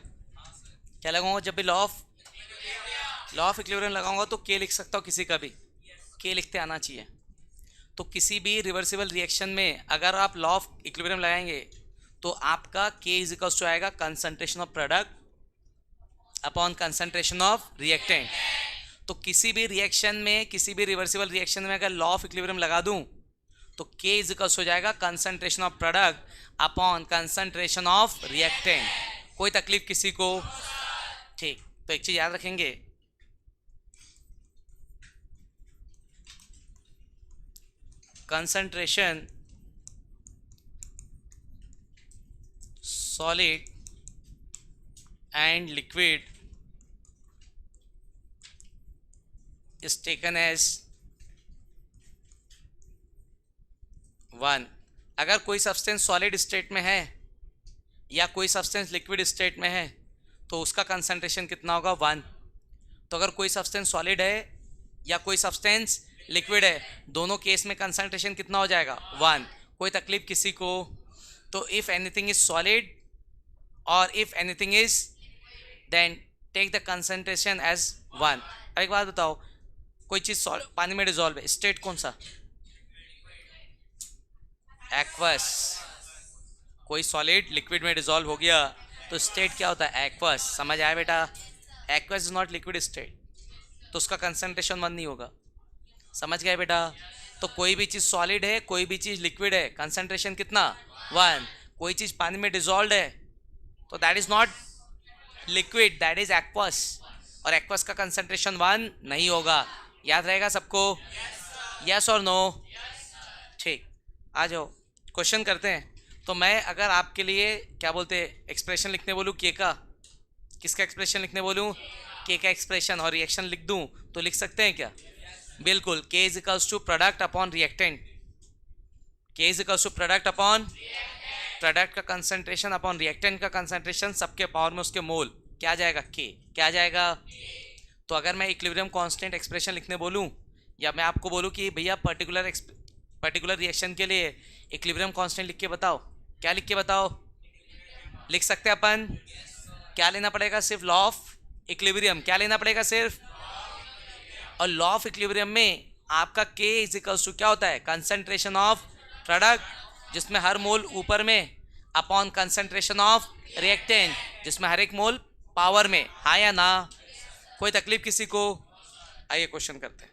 क्या लगाऊंगा, जब भी लॉ ऑफ इक्विलिब्रियम लगाऊंगा तो के लिख सकता हूँ किसी का भी, के लिखते आना चाहिए। तो किसी भी रिवर्सिबल रिएक्शन में अगर आप लॉ ऑफ इक्विलिब्रियम लगाएंगे तो आपका के इज इक्वल्स टू आएगा concentration of product upon concentration of reactant. तो किसी भी रिएक्शन में, किसी भी रिवर्सिबल रिएक्शन में अगर लॉ ऑफ इक्विलिब्रियम लगा दूं तो के इज इक्वल्स हो जाएगा concentration of product upon concentration of reactant. कोई तकलीफ किसी को? ठीक, तो एक चीज याद रखेंगे, concentration solid and liquid is taken as 1। अगर कोई सब्सटेंस सॉलिड स्टेट में है या कोई सब्सटेंस लिक्विड स्टेट में है तो उसका कंसंट्रेशन कितना होगा, 1। तो अगर कोई सब्सटेंस सॉलिड है या कोई सब्सटेंस लिक्विड है, दोनों केस में कंसंट्रेशन कितना हो जाएगा, 1। कोई तकलीफ किसी को? तो इफ एनीथिंग इज सॉलिड और if anything is, then take the concentration as 1। अब एक बात बताओ, कोई चीज पानी में डिजोल्व है, स्टेट कौन सा, एक्वस। कोई सॉलिड लिक्विड में डिजोल्व हो गया तो स्टेट क्या होता है, एक्वस। समझ आया बेटा? Aqueous is not liquid state, तो उसका कंसंट्रेशन 1 नहीं होगा। समझ गए बेटा? तो कोई भी चीज सॉलिड है, कोई भी चीज लिक्विड है, कंसंट्रेशन कितना, 1। कोई चीज पानी में डिजोल्व है तो that is not liquid, that is aqueous, और एक्वस का कंसंट्रेशन 1 नहीं होगा। याद रहेगा सबको? यस और नो? ठीक, आ जाओ क्वेश्चन करते हैं। तो मैं अगर आपके लिए क्या बोलते हैं एक्सप्रेशन लिखने बोलूँ के का, किसका एक्सप्रेशन लिखने बोलूँ, के का एक्सप्रेशन, और रिएक्शन लिख दूँ तो लिख सकते हैं क्या? बिल्कुल, K is equals to product upon reactant. K is equals to product upon, product का कंसंट्रेशन अपॉन रिएक्टेंट का कंसंट्रेशन, सबके पावर में उसके मोल, क्या जाएगा, के। क्या जाएगा? तो अगर मैं इक्विलिब्रियम कांस्टेंट एक्सप्रेशन लिखने बोलूं या मैं आपको बोलूं कि भैया पर्टिकुलर रिएक्शन के लिए इक्विलिब्रियम कांस्टेंट लिख के बताओ, क्या लिख के बताओ? लिख सकते हैं अपन? क्या लेना पड़ेगा? सिर्फ लॉ ऑफ इक्विलिब्रियम। क्या लेना पड़ेगा? सिर्फ। और लॉ ऑफ इक्विलिब्रियम में आपका के इज इक्वल्स टू क्या होता है, कंसंट्रेशन ऑफ प्रोडक्ट जिसमें हर मोल ऊपर में अपॉन कंसंट्रेशन ऑफ रिएक्टेंट जिसमें हर एक मोल पावर में। हाँ या ना? कोई तकलीफ किसी को? आइए क्वेश्चन करते हैं।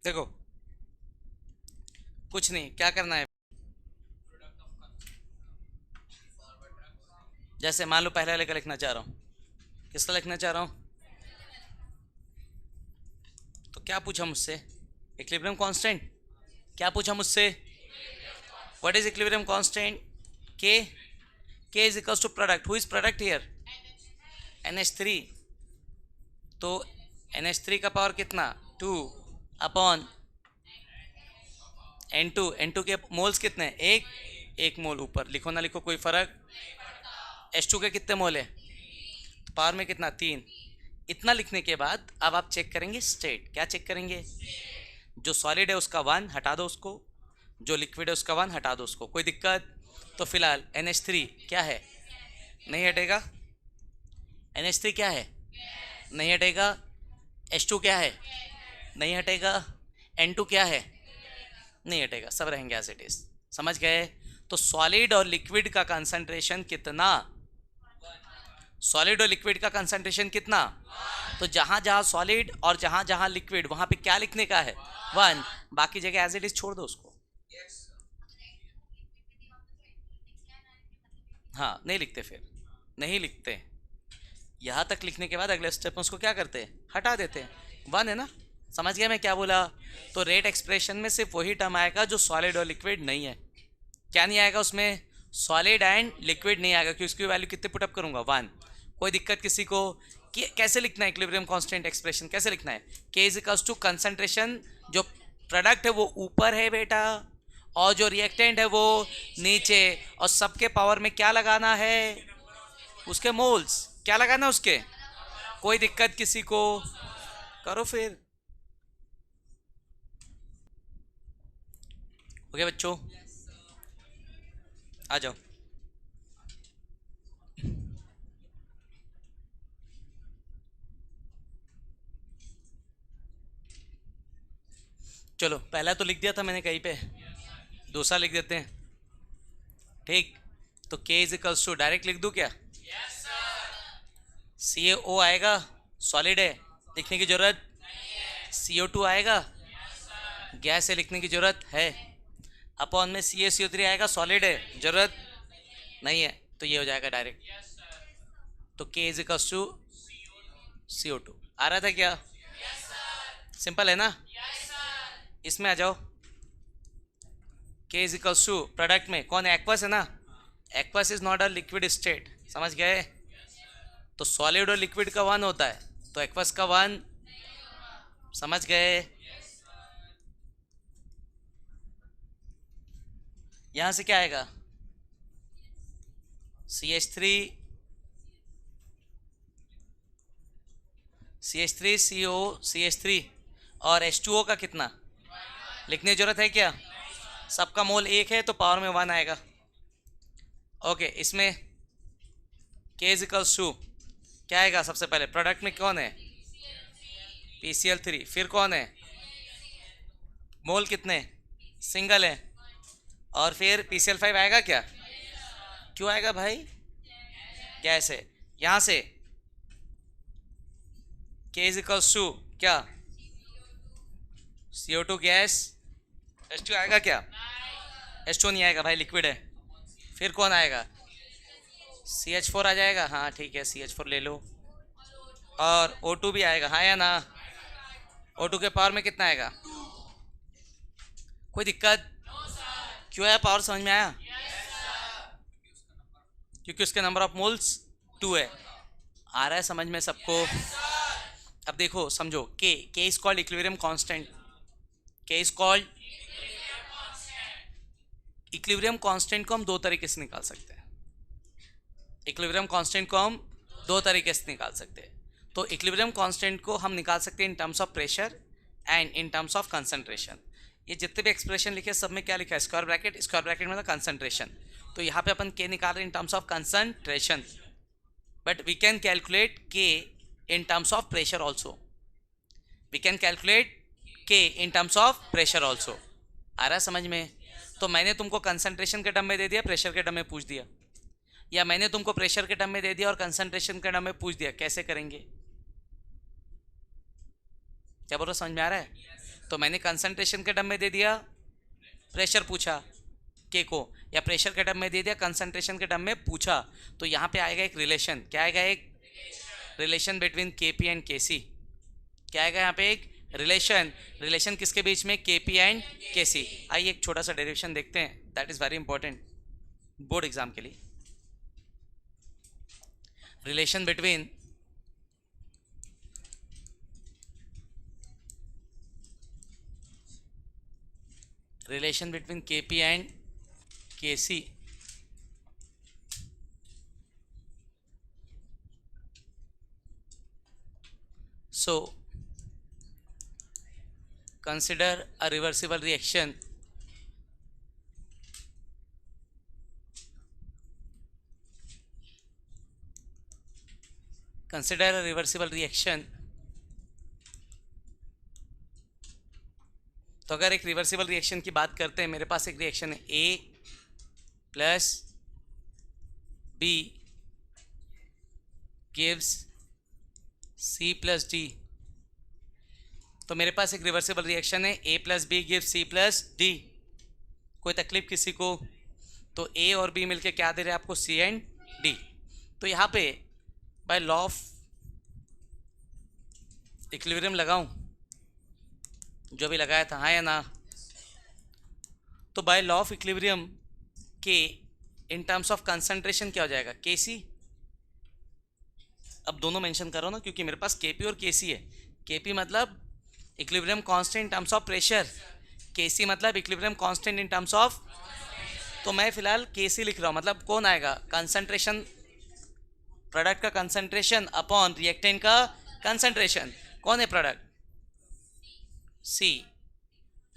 देखो कुछ नहीं, क्या करना है, जैसे मान लो पहले वाले का लिखना चाह रहा हूँ, किसका लिखना चाह रहा हूँ, तो क्या पूछा मुझसे, इक्विलिब्रियम कांस्टेंट, क्या पूछा मुझसे, what is equilibrium constant, K, K is equals to product, who is product here, NH3, तो NH3 का पावर कितना 2 अपॉन N2, N2 के मोल्स कितने, एक मोल, ऊपर लिखो ना लिखो कोई फर्क, H2 के कितने मोल है, तो पावर में कितना 3, इतना लिखने के बाद अब आप चेक करेंगे स्टेट, क्या चेक करेंगे, जो सॉलिड है उसका 1 हटा दो उसको, जो लिक्विड है उसका 1 हटा दो उसको, कोई दिक्कत, तो फिलहाल NH3 क्या है, नहीं हटेगा, NH3 क्या है, नहीं हटेगा, H2 क्या है, नहीं हटेगा, N2 क्या है, नहीं हटेगा, सब रहेंगे एज इट इज, समझ गए, तो सॉलिड और लिक्विड का कंसंट्रेशन कितना, सॉलिड और लिक्विड का कंसंट्रेशन कितना, तो जहां जहां सॉलिड और जहां जहां लिक्विड वहां पे क्या लिखने का है 1, बाकी जगह एज इट इज छोड़ दो उसको, हाँ नहीं लिखते, फिर नहीं लिखते, यहाँ तक लिखने के बाद अगले स्टेप में उसको क्या करते हैं, हटा देते हैं, 1 है ना, समझ गया मैं क्या बोला, तो रेट एक्सप्रेशन में सिर्फ वही टर्म आएगा जो सॉलिड और लिक्विड नहीं है, क्या नहीं आएगा उसमें, सॉलिड एंड लिक्विड नहीं आएगा, क्योंकि उसकी वैल्यू कितने पुटअप करूंगा 1, कोई दिक्कत किसी को, कि कैसे लिखना है इक्विलिब्रियम कांस्टेंट एक्सप्रेशन, कैसे लिखना है, के इज इक्वल्स टू कंसंट्रेशन, जो प्रोडक्ट है वो ऊपर है बेटा, और जो रिएक्टेंट है वो नीचे, और सबके पावर में क्या लगाना है, उसके मोल्स, क्या लगाना उसके, कोई दिक्कत किसी को, करो फिर, ओके बच्चों, आ जाओ, चलो पहला तो लिख दिया था मैंने कहीं पे, दूसरा लिख देते हैं, ठीक, तो K is equals to direct लिख दूं क्या, CaO आएगा, सॉलिड है, लिखने की जरूरत, CO2 आएगा, गैस है, लिखने की जरूरत है, अपॉन में CaCO3 आएगा, सॉलिड है, जरूरत नहीं है, तो ये हो जाएगा डायरेक्ट, तो K is equals to CO2, आ रहा था क्या, सिंपल है ना, इसमें आ जाओ, K is equals to product में कौन है, एक्वस है ना, aqueous is not a liquid state, समझ गए, तो सॉलिड और लिक्विड का 1 होता है, तो एक्वस का 1, समझ गए, यहां से क्या आएगा, CH3 CO CH3 और H2O का कितना, लिखने की जरूरत है क्या, सबका मोल 1 है तो पावर में 1 आएगा, ओके, इसमें K इज इक्वल्स टू क्या आएगा, सबसे पहले प्रोडक्ट में कौन है, PCl3, फिर कौन है, मोल कितने, सिंगल है, और फिर PCl5 आएगा क्या, क्यों आएगा भाई, गैस है, यहां से K इज इक्वल्स टू क्या, CO2 गैस, H2 आएगा क्या, H2 नहीं आएगा भाई, लिक्विड है, फिर कौन आएगा, CH4 आ जाएगा, हाँ ठीक है CH4 ले लो, और O2 भी आएगा, हाँ या ना, O2 के पावर में कितना आएगा, कोई दिक्कत, क्यों आया पावर, समझ में आया, क्योंकि उसके नंबर ऑफ मोल्स 2 है, आ रहा है समझ में सबको, अब देखो समझो, K is called equilibrium constant, K is called equilibrium constant को हम दो तरीके से निकाल सकते हैं, इक्विलिब्रियम कांस्टेंट को हम दो तरीके से निकाल सकते हैं, तो इक्विलिब्रियम कांस्टेंट को हम निकाल सकते हैं in terms of pressure and in terms of concentration, ये जितने भी एक्सप्रेशन लिखे सब में क्या लिखा है, स्क्वायर ब्रैकेट मतलब कंसंट्रेशन, तो यहाँ पे अपन K निकाल रहे हैं in terms of concentration, but we can calculate K in terms of pressure also, we can calculate K in terms of pressure also, आ रहा है समझ में, तो मैंने तुमको कंसंट्रेशन के टर्म में दे दिया, प्रेशर के टर्म में पूछ दिया, या मैंने तुमको प्रेशर के टर्म में दे दिया और कंसंट्रेशन के टर्म में पूछ दिया, कैसे करेंगे, क्या बोल रहा, समझ में आ रहा है, तो तो मैंने कंसंट्रेशन के टर्म में दे दिया, प्रेशर पूछा के को, या प्रेशर के टर्म में दे दिया, कंसंट्रेशन के टर्म में पूछा। तो यहाँ पे आएगा एक रिलेशन, क्या आएगा, एक रिलेशन बिटवीन के पी एंड के सी। क्या आएगा यहाँ पे, एक रिलेशन। रिलेशन किसके बीच में, के पी एंड के सी। आइए एक छोटा सा डेरिवेशन देखते हैं, that is very important board exam के लिए। Relation between KP and KC. So consider a reversible reaction तो अगर एक रिवर्सिबल रिएक्शन की बात करते हैं, मेरे पास एक रिएक्शन है A plus B gives C plus D। तो मेरे पास एक रिवर्सिबल रिएक्शन है A plus B gives C plus D। कोई तकलीफ किसी को? तो A और B मिलके क्या दे रहे हैं आपको, C एंड D। तो यहाँ पे बाय लॉ ऑफ इक्विलिब्रियम लगाऊं, जो भी लगाया था, हाँ या ना? तो बाय लॉ ऑफ इक्विलिब्रियम के इन टर्म्स ऑफ कंसंट्रेशन क्या हो जाएगा, KC। अब दोनों मेंशन करो ना, क्योंकि मेरे पास KP और KC है। KP मतलब equilibrium constant in terms of pressure, KC मतलब equilibrium constant in terms of. तो मैं फिलहाल KC लिख रहा हूँ, मतलब कौन आएगा, कंसंट्रेशन, प्रोडक्ट का कंसंट्रेशन अपॉन रिएक्टेंट का कंसंट्रेशन। कौन है प्रोडक्ट, C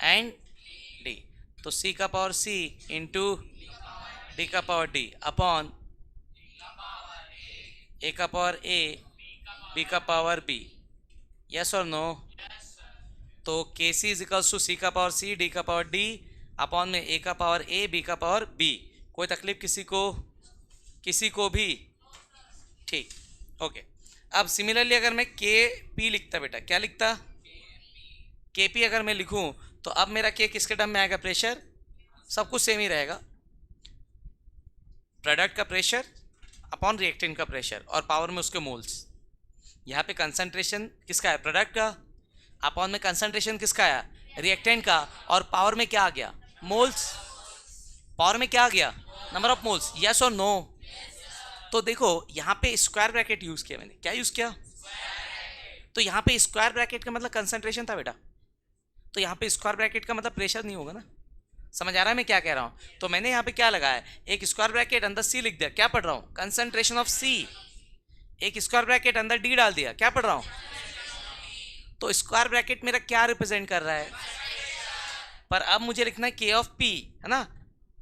एंड D। तो C का पावर C इंटू D का पावर D अपॉन A का पावर A B का पावर B। यस और नो? तो KC is equals to C का पावर C D का पावर D अपॉन में A का पावर A B का पावर B। कोई तकलीफ किसी को, किसी को भी? ठीक, ओके। अब सिमिलरली अगर मैं KP लिखता, बेटा क्या लिखता, KP अगर मैं लिखूं तो अब मेरा K किसके टर्म में आएगा, प्रेशर। सब कुछ सेम ही रहेगा, प्रोडक्ट का प्रेशर अपॉन रिएक्टेंट का प्रेशर और पावर में उसके मोल्स। यहाँ पे कंसंट्रेशन किसका है, प्रोडक्ट का, अपॉन में कंसंट्रेशन किसका आया, रिएक्टेंट का, और पावर में क्या आ गया, मोल्स। पावर में क्या आ गया, नंबर ऑफ मोल्स। यस और नो? तो देखो यहाँ पे स्क्वायर ब्रैकेट यूज किया मैंने, क्या यूज किया, तो यहाँ पे स्क्वायर ब्रैकेट का मतलब कंसंट्रेशन था बेटा, तो यहाँ पे स्क्वायर ब्रैकेट का मतलब प्रेशर नहीं होगा ना। समझ आ रहा है मैं क्या कह रहा हूँ? तो मैंने यहाँ पे क्या लगाया, एक स्क्वायर ब्रैकेट अंदर C लिख दिया, क्या पढ़ रहा हूँ, कंसंट्रेशन ऑफ C। एक स्क्वायर ब्रैकेट अंदर D डाल दिया, क्या पढ़ रहा हूँ? तो स्क्वायर ब्रैकेट मेरा क्या रिप्रेजेंट कर रहा है, पर अब मुझे लिखना है K ऑफ P, है ना,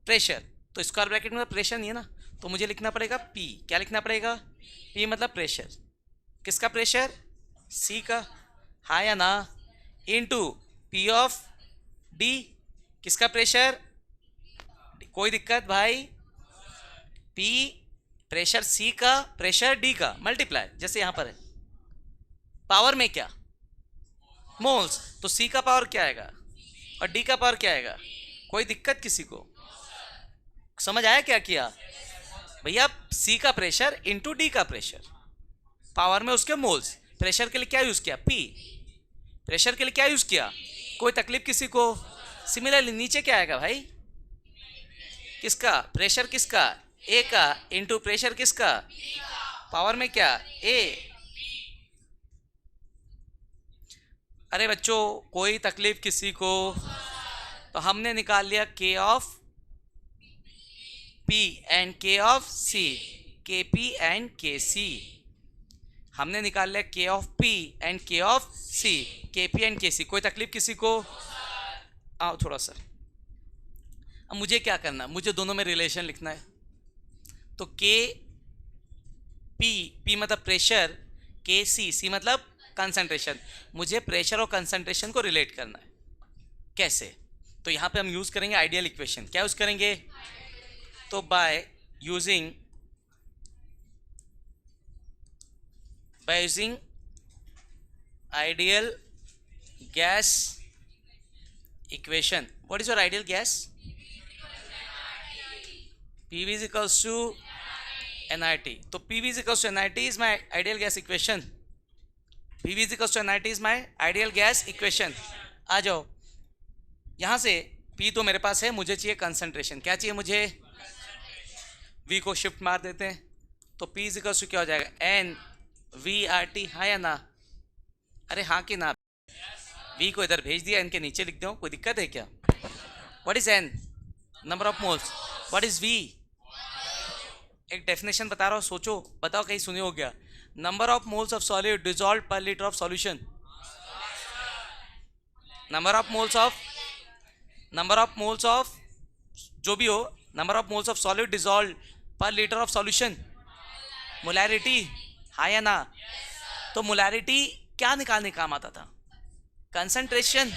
प्रेशर। तो स्क्वायर ब्रैकेट में प्रेशर नहीं है ना, तो मुझे लिखना पड़ेगा P। क्या लिखना पड़ेगा, P मतलब प्रेशर, किसका प्रेशर, C का, हाँ या ना, इनटू P ऑफ D, किसका प्रेशर, कोई दिक्कत भाई, P प्रेशर C का, प्रेशर D का, मल्टीप्लाई, जैसे यहां पर है, पावर में क्या, मोल्स। तो C का पावर क्या आएगा और D का पावर क्या आएगा, कोई दिक्कत किसी को? समझ आया क्या किया भैया, C का प्रेशर इंटू D का प्रेशर, पावर में उसके मोल्स। प्रेशर के लिए क्या यूज किया, P। प्रेशर के लिए क्या यूज किया, कोई तकलीफ किसी को? सिमिलरली नीचे क्या आएगा भाई, किसका प्रेशर, किसका, A का, इंटू प्रेशर किसका, पावर में क्या, A। अरे बच्चों कोई तकलीफ किसी को? तो हमने निकाल लिया K of P and K of C, KP and KC। हमने निकाल लिया K of P and K of C, KP and KC। कोई तकलीफ किसी को? आओ थोड़ा सा, अब मुझे क्या करना, मुझे दोनों में रिलेशन लिखना है। तो KP, P मतलब प्रेशर, KC, C मतलब कंसंट्रेशन। मुझे प्रेशर और कंसंट्रेशन को रिलेट करना है, कैसे? तो यहाँ पे हम यूज करेंगे आइडियल इक्वेशन। क्या यूज करेंगे? तो by using ideal gas equation, what is your ideal gas? PV is equals to NRT. तो PV is equals to NRT is my ideal gas equation. PV is equals to NRT is my ideal gas equation. आ जाओ यहाँ से, P तो मेरे पास है, मुझे चाहिए concentration. क्या चाहिए मुझे? V को शिफ्ट मार देते हैं तो P is equals to क्या हो जाएगा? N VRT. हाँ या ना? अरे हाँ कि ना? V को इधर भेज दिया, N के नीचे लिख दो, कोई दिक्कत है क्या? What is N? Number of moles. What is V? एक डेफिनेशन बता रहा हूँ, सोचो, बताओ कहीं सुने हो क्या? Number of moles of solid dissolve per litre of solution. Number of moles of जो भी हो, number of moles of solid dissolve per litre of solution. Molarity. हाँ या ना? तो मोलैरिटी क्या निकालने का काम आता था? कंसंट्रेशन.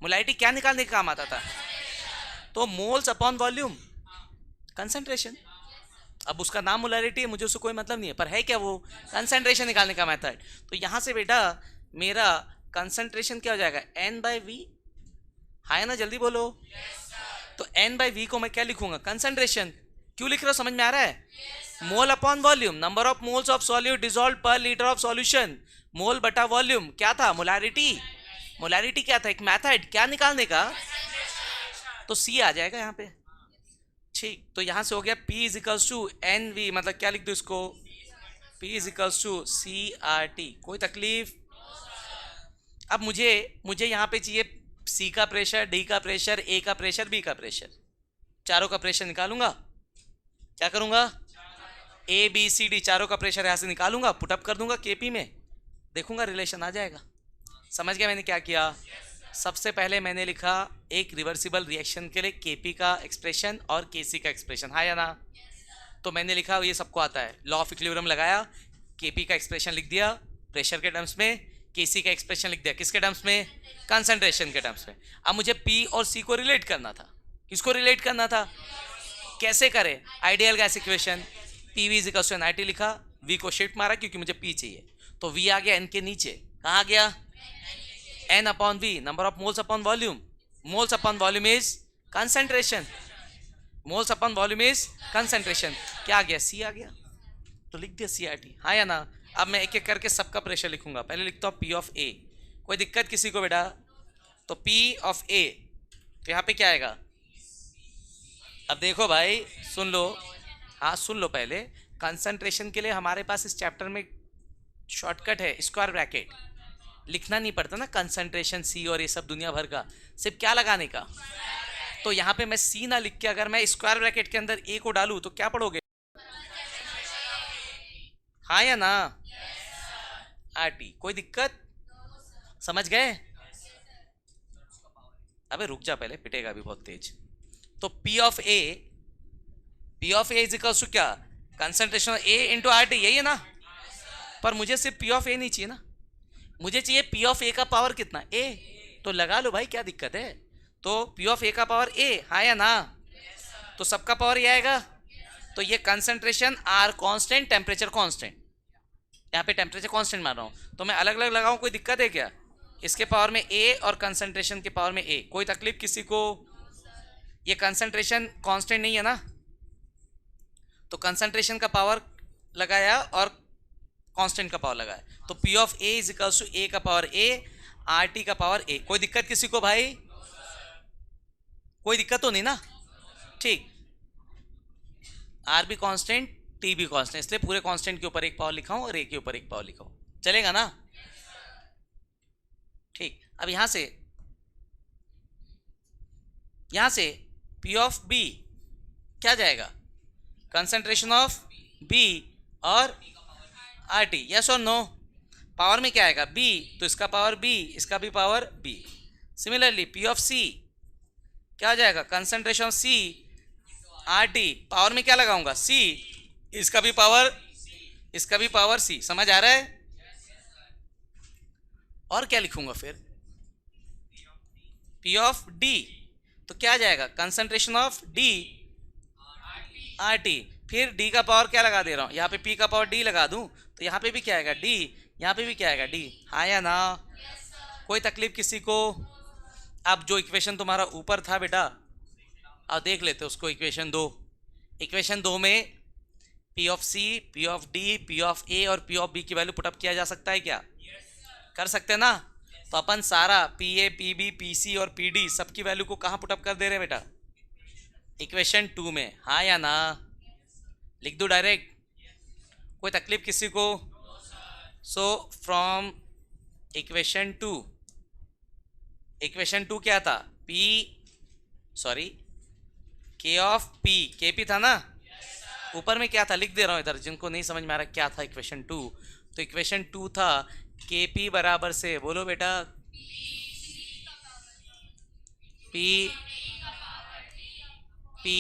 मोलैरिटी क्या निकालने का काम आता था? तो मोल्स अपॉन वॉल्यूम, कंसंट्रेशन. अब उसका नाम मोलैरिटी है, मुझे उससे कोई मतलब नहीं है, पर है क्या वो? कंसंट्रेशन निकालने का मेथड. तो यहां से बेटा मेरा कंसंट्रेशन क्या हो जाएगा? N/V. हाँ ना? जल्दी बोलो. तो N/V को मैं क्या लिखूंगा? कंसंट्रेशन. क्यों लिख रहा हूं, समझ में आ रहा है? Mole upon volume, number of moles of solute dissolve पर लीटर ऑफ सॉल्यूशन. मोल बटा वॉल्यूम क्या था? मोलैरिटी. मोलैरिटी क्या था? एक मेथड. क्या निकालने का? तो C आ जाएगा यहाँ पे. ठीक, तो यहां से हो गया P is equals to NV, मतलब क्या लिख दो इसको? P is equals to CRT. कोई तकलीफ? अब मुझे यहाँ पे चाहिए C का प्रेशर, D का प्रेशर, A का प्रेशर, B का प्रेशर. चारों का प्रेशर निकालूंगा. क्या करूंगा? A B C D चारों का प्रेशर यहाँ से निकालूंगा, पुटअप कर दूंगा KP में, देखूंगा रिलेशन आ जाएगा. समझ गया मैंने क्या किया? सबसे पहले मैंने लिखा एक रिवर्सिबल रिएक्शन के लिए KP का एक्सप्रेशन और KC का एक्सप्रेशन. हाँ या ना? तो मैंने लिखा, ये सबको आता है, लॉ ऑफ इक्विलिब्रियम लगाया, KP का एक्सप्रेशन लिख दिया प्रेशर के टर्म्स में, KC का एक्सप्रेशन लिख दिया किसके टर्म्स में? कंसंट्रेशन के टर्म्स में. अब मुझे P और C को रिलेट करना था. किसको रिलेट करना था? कैसे करें? Ideal gas equation. PV is equals to NRT लिखा, V को शिफ्ट मारा क्योंकि मुझे P चाहिए, तो V आ गया N के नीचे. कहाँ गया? N upon V, number of moles upon volume. Moles upon volume is concentration. Moles upon volume is concentration. क्या आ गया? C आ गया, तो लिख दिया CRT. हाँ या ना? अब मैं एक एक करके सबका प्रेशर लिखूंगा. पहले लिखता हूँ P ऑफ A. कोई दिक्कत किसी को बेटा? तो P ऑफ A, तो यहाँ पे क्या आएगा? अब देखो भाई, सुन लो. हाँ सुन लो, पहले कंसंट्रेशन के लिए हमारे पास इस चैप्टर में शॉर्टकट है, स्क्वायर ब्रैकेट. लिखना नहीं पड़ता ना कंसंट्रेशन C और ये सब दुनिया भर का, सिर्फ क्या लगाने का. तो यहाँ पे मैं C ना लिख के अगर मैं स्क्वायर ब्रैकेट के अंदर A को डालूं तो क्या पढ़ोगे? हाँ या ना? RT. कोई दिक्कत? समझ गए? अबे रुक जा, पहले पिटेगा अभी बहुत तेज. तो P of A is equal to क्या? Concentration A into RT. यही है ना? पर मुझे सिर्फ P ऑफ A नहीं चाहिए ना, मुझे चाहिए P ऑफ A का पावर कितना? A. तो लगा लो भाई, क्या दिक्कत है? तो P ऑफ A का पावर A. हाँ या ना? तो सबका पावर ये आएगा. तो ये concentration R constant, temperature constant. यहाँ पे टेम्परेचर कांस्टेंट मार रहा हूँ, तो मैं अलग अलग लगाऊं, कोई दिक्कत है क्या? इसके पावर में A और कंसंट्रेशन के पावर में A. कोई तकलीफ किसी को? ये कंसंट्रेशन कांस्टेंट नहीं है ना, तो कंसंट्रेशन का पावर लगाया और कांस्टेंट का पावर लगाया, तो P of A is equals to A का पावर A, RT का पावर A. कोई दिक्कत किसी को भाई? कोई दिक्कत तो नहीं ना? ठीक, R भी कांस्टेंट, T भी कांस्टेंट, इसलिए पूरे कांस्टेंट के ऊपर एक पावर लिखा हूं और A के ऊपर एक पावर लिखा हूं. चलेगा ना? ठीक. अब यहां से P ऑफ B क्या जाएगा? कंसंट्रेशन ऑफ B और RT. यस और नो? पावर में क्या आएगा? B, तो इसका पावर B, इसका भी power B. Similarly P of C क्या हो जाएगा? Concentration of C RT. Power में क्या लगाऊंगा? C, इसका भी पावर C. समझ आ रहा है? और क्या लिखूंगा फिर? P ऑफ D, तो क्या आ जाएगा? Concentration of D RT. फिर D का पावर क्या लगा दे रहा हूं? यहाँ पे P का पावर D लगा दूं, तो यहाँ पे भी क्या आएगा? D. यहाँ पे भी क्या आएगा? D. हाँ या ना? कोई तकलीफ किसी को? अब जो इक्वेशन तुम्हारा ऊपर था बेटा, अब देख लेते उसको। इक्वेशन दो में P of C, P of D, P of A और पी ऑफ बी की वैल्यू पुटअप किया जा सकता है क्या? कर सकते हैं ना? तो अपन सारा P A, P B, P C और पी डी सबकी वैल्यू को कहाँ पुटअप कर दे रहे हैं बेटा? इक्वेशन 2 में। हाँ या ना? लिख दो डायरेक्ट, कोई तकलीफ किसी को? सो फ्रॉम इक्वेशन 2, इक्वेशन 2 क्या था? पी, सॉरी, के ऑफ पी, के पी था ना? ऊपर में क्या था लिख दे रहा हूं इधर, जिनको नहीं समझ में आ रहा क्या था इक्वेशन 2। तो इक्वेशन 2 था के पी बराबर से, बोलो बेटा, पी पी,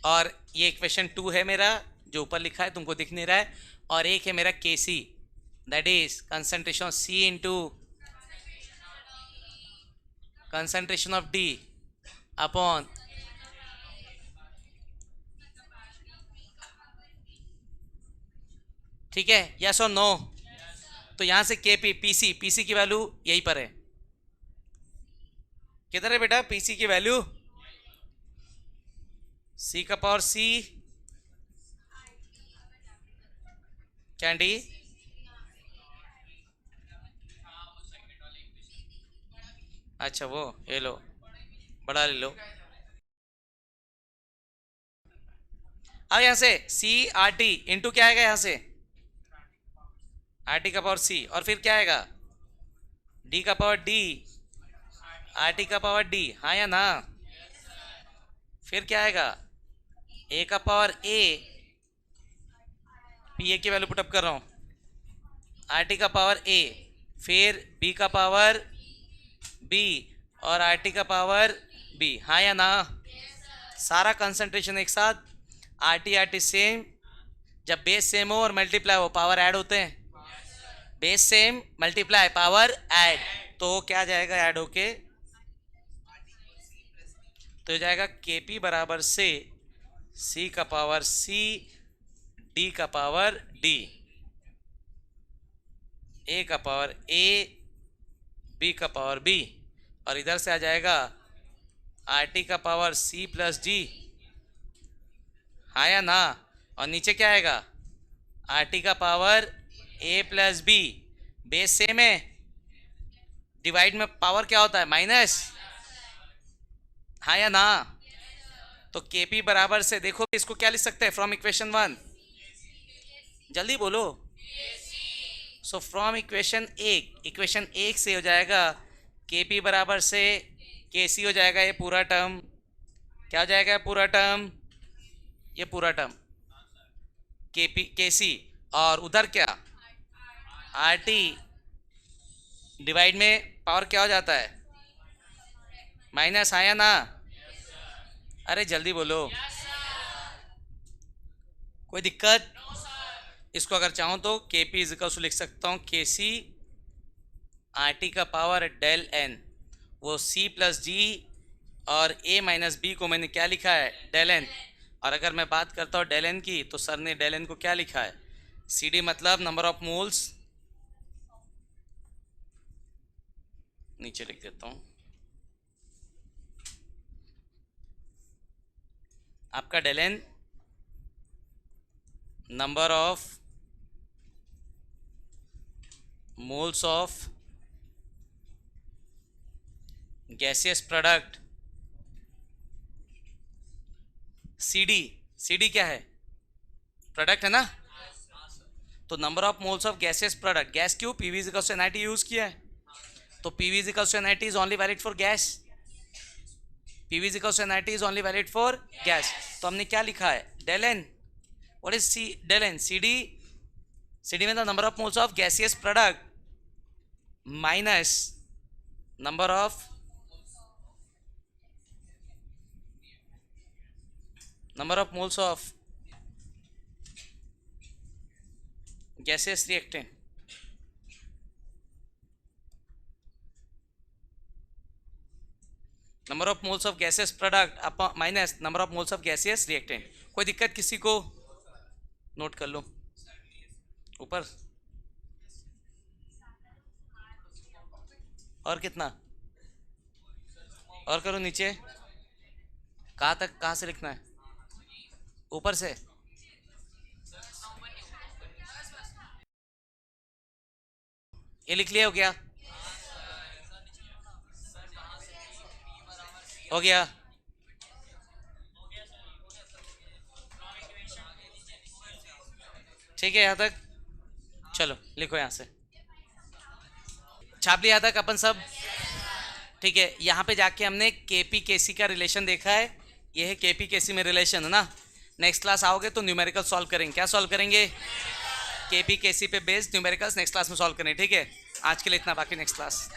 और ये इक्वेशन 2 है मेरा जो ऊपर लिखा है, तुमको दिख नहीं रहा है। और एक है मेरा K C, that is concentration of C into concentration of D upon, ठीक है? यस और नो? तो यहां से K P, P C, P C की वैल्यू यहीं पर है। किधर है बेटा पी सी की वैल्यू? सी का पावर सी, कैंडी, अच्छा वो ये लो, बड़ा ले लो। अब यहां से सी आर टी इंटू क्या आएगा यहां से? आर टी का पावर सी, और फिर क्या आएगा? डी का पावर डी, आर टी का पावर डी। हाँ या ना? फिर क्या आएगा? ए का पावर ए, पी ए की वैल्यू पुटअप कर रहा हूं, आर टी का पावर ए, फिर बी का पावर बी और आर टी का पावर बी। हाँ या ना? सारा कंसंट्रेशन एक साथ, आर टी सेम। जब बेस सेम हो और मल्टीप्लाई हो, पावर ऐड होते हैं। Base same multiply power add, तो क्या जाएगा ऐड होके? तो जाएगा के पी बराबर से सी का पावर सी, डी का पावर डी, ए का पावर ए, बी का पावर बी, और इधर से आ जाएगा आर टी का पावर सी प्लस डी। हाँ या ना? और नीचे क्या आएगा? आर टी का पावर ए प्लस बी, बेस सेम है, डिवाइड में पावर क्या होता है? माइनस। हाँ या ना? तो के पी बराबर से, देखो इसको क्या लिख सकते हैं फ्रॉम इक्वेशन 1, जल्दी बोलो। सो फ्रॉम इक्वेशन एक से हो जाएगा के पी बराबर से के सी हो जाएगा ये पूरा टर्म। क्या हो जाएगा पूरा टर्म? ये पूरा टर्म के पी के सी, और उधर क्या? आर टी डिवाइड में पावर क्या हो जाता है? माइनस। आया ना? अरे जल्दी बोलो, कोई दिक्कत? इसको अगर चाहूँ तो के पी इजिकल लिख सकता हूँ के सी आर टी का पावर डेल एन, वो सी प्लस जी, और ए माइनस बी को मैंने क्या लिखा है? Del N. और अगर मैं बात करता हूँ डेल एन की, तो सर ने डेल एन को क्या लिखा है? सी डी, मतलब नंबर ऑफ मोल्स। नीचे लिख देता हूँ, आपका del N number of moles of gaseous product. C D क्या है? प्रोडक्ट है ना? तो number of moles of gaseous product, gas क्यों? PV is equals to NIT use किया है, तो PV is equals to NIT is only valid for gas. PV is equals to NIT is only valid for gas. तो हमने क्या लिखा है? Del N. What is C del N? C D में the number of moles of gaseous product minus number of moles of gaseous reactant, number of moles of gaseous product upon minus number of moles of gaseous reactant। कोई दिक्कत किसी को? Note कर लो ऊपर। और कितना, और करो नीचे, कहाँ तक, कहाँ से लिखना है, ऊपर से। ये लिख लिया, हो गया, हो गया। ठीक है यहाँ तक, चलो लिखो यहाँ से, छाप लिया यहाँ तक अपन सब। ठीक है, यहाँ पे जाके हमने केपी केसी का रिलेशन देखा है, ये है केपी केसी में रिलेशन, है ना। नेक्स्ट क्लास आओगे तो न्यूमेरिकल सॉल्व करेंगे, क्या सॉल्व करेंगे, केपी केसी पे बेस्ड न्यूमेरिकल्स नेक्स्ट क्लास में सॉल्व करेंगे। ठीक है, आज के लिए इतना, बाकी नेक्स्ट क्लास।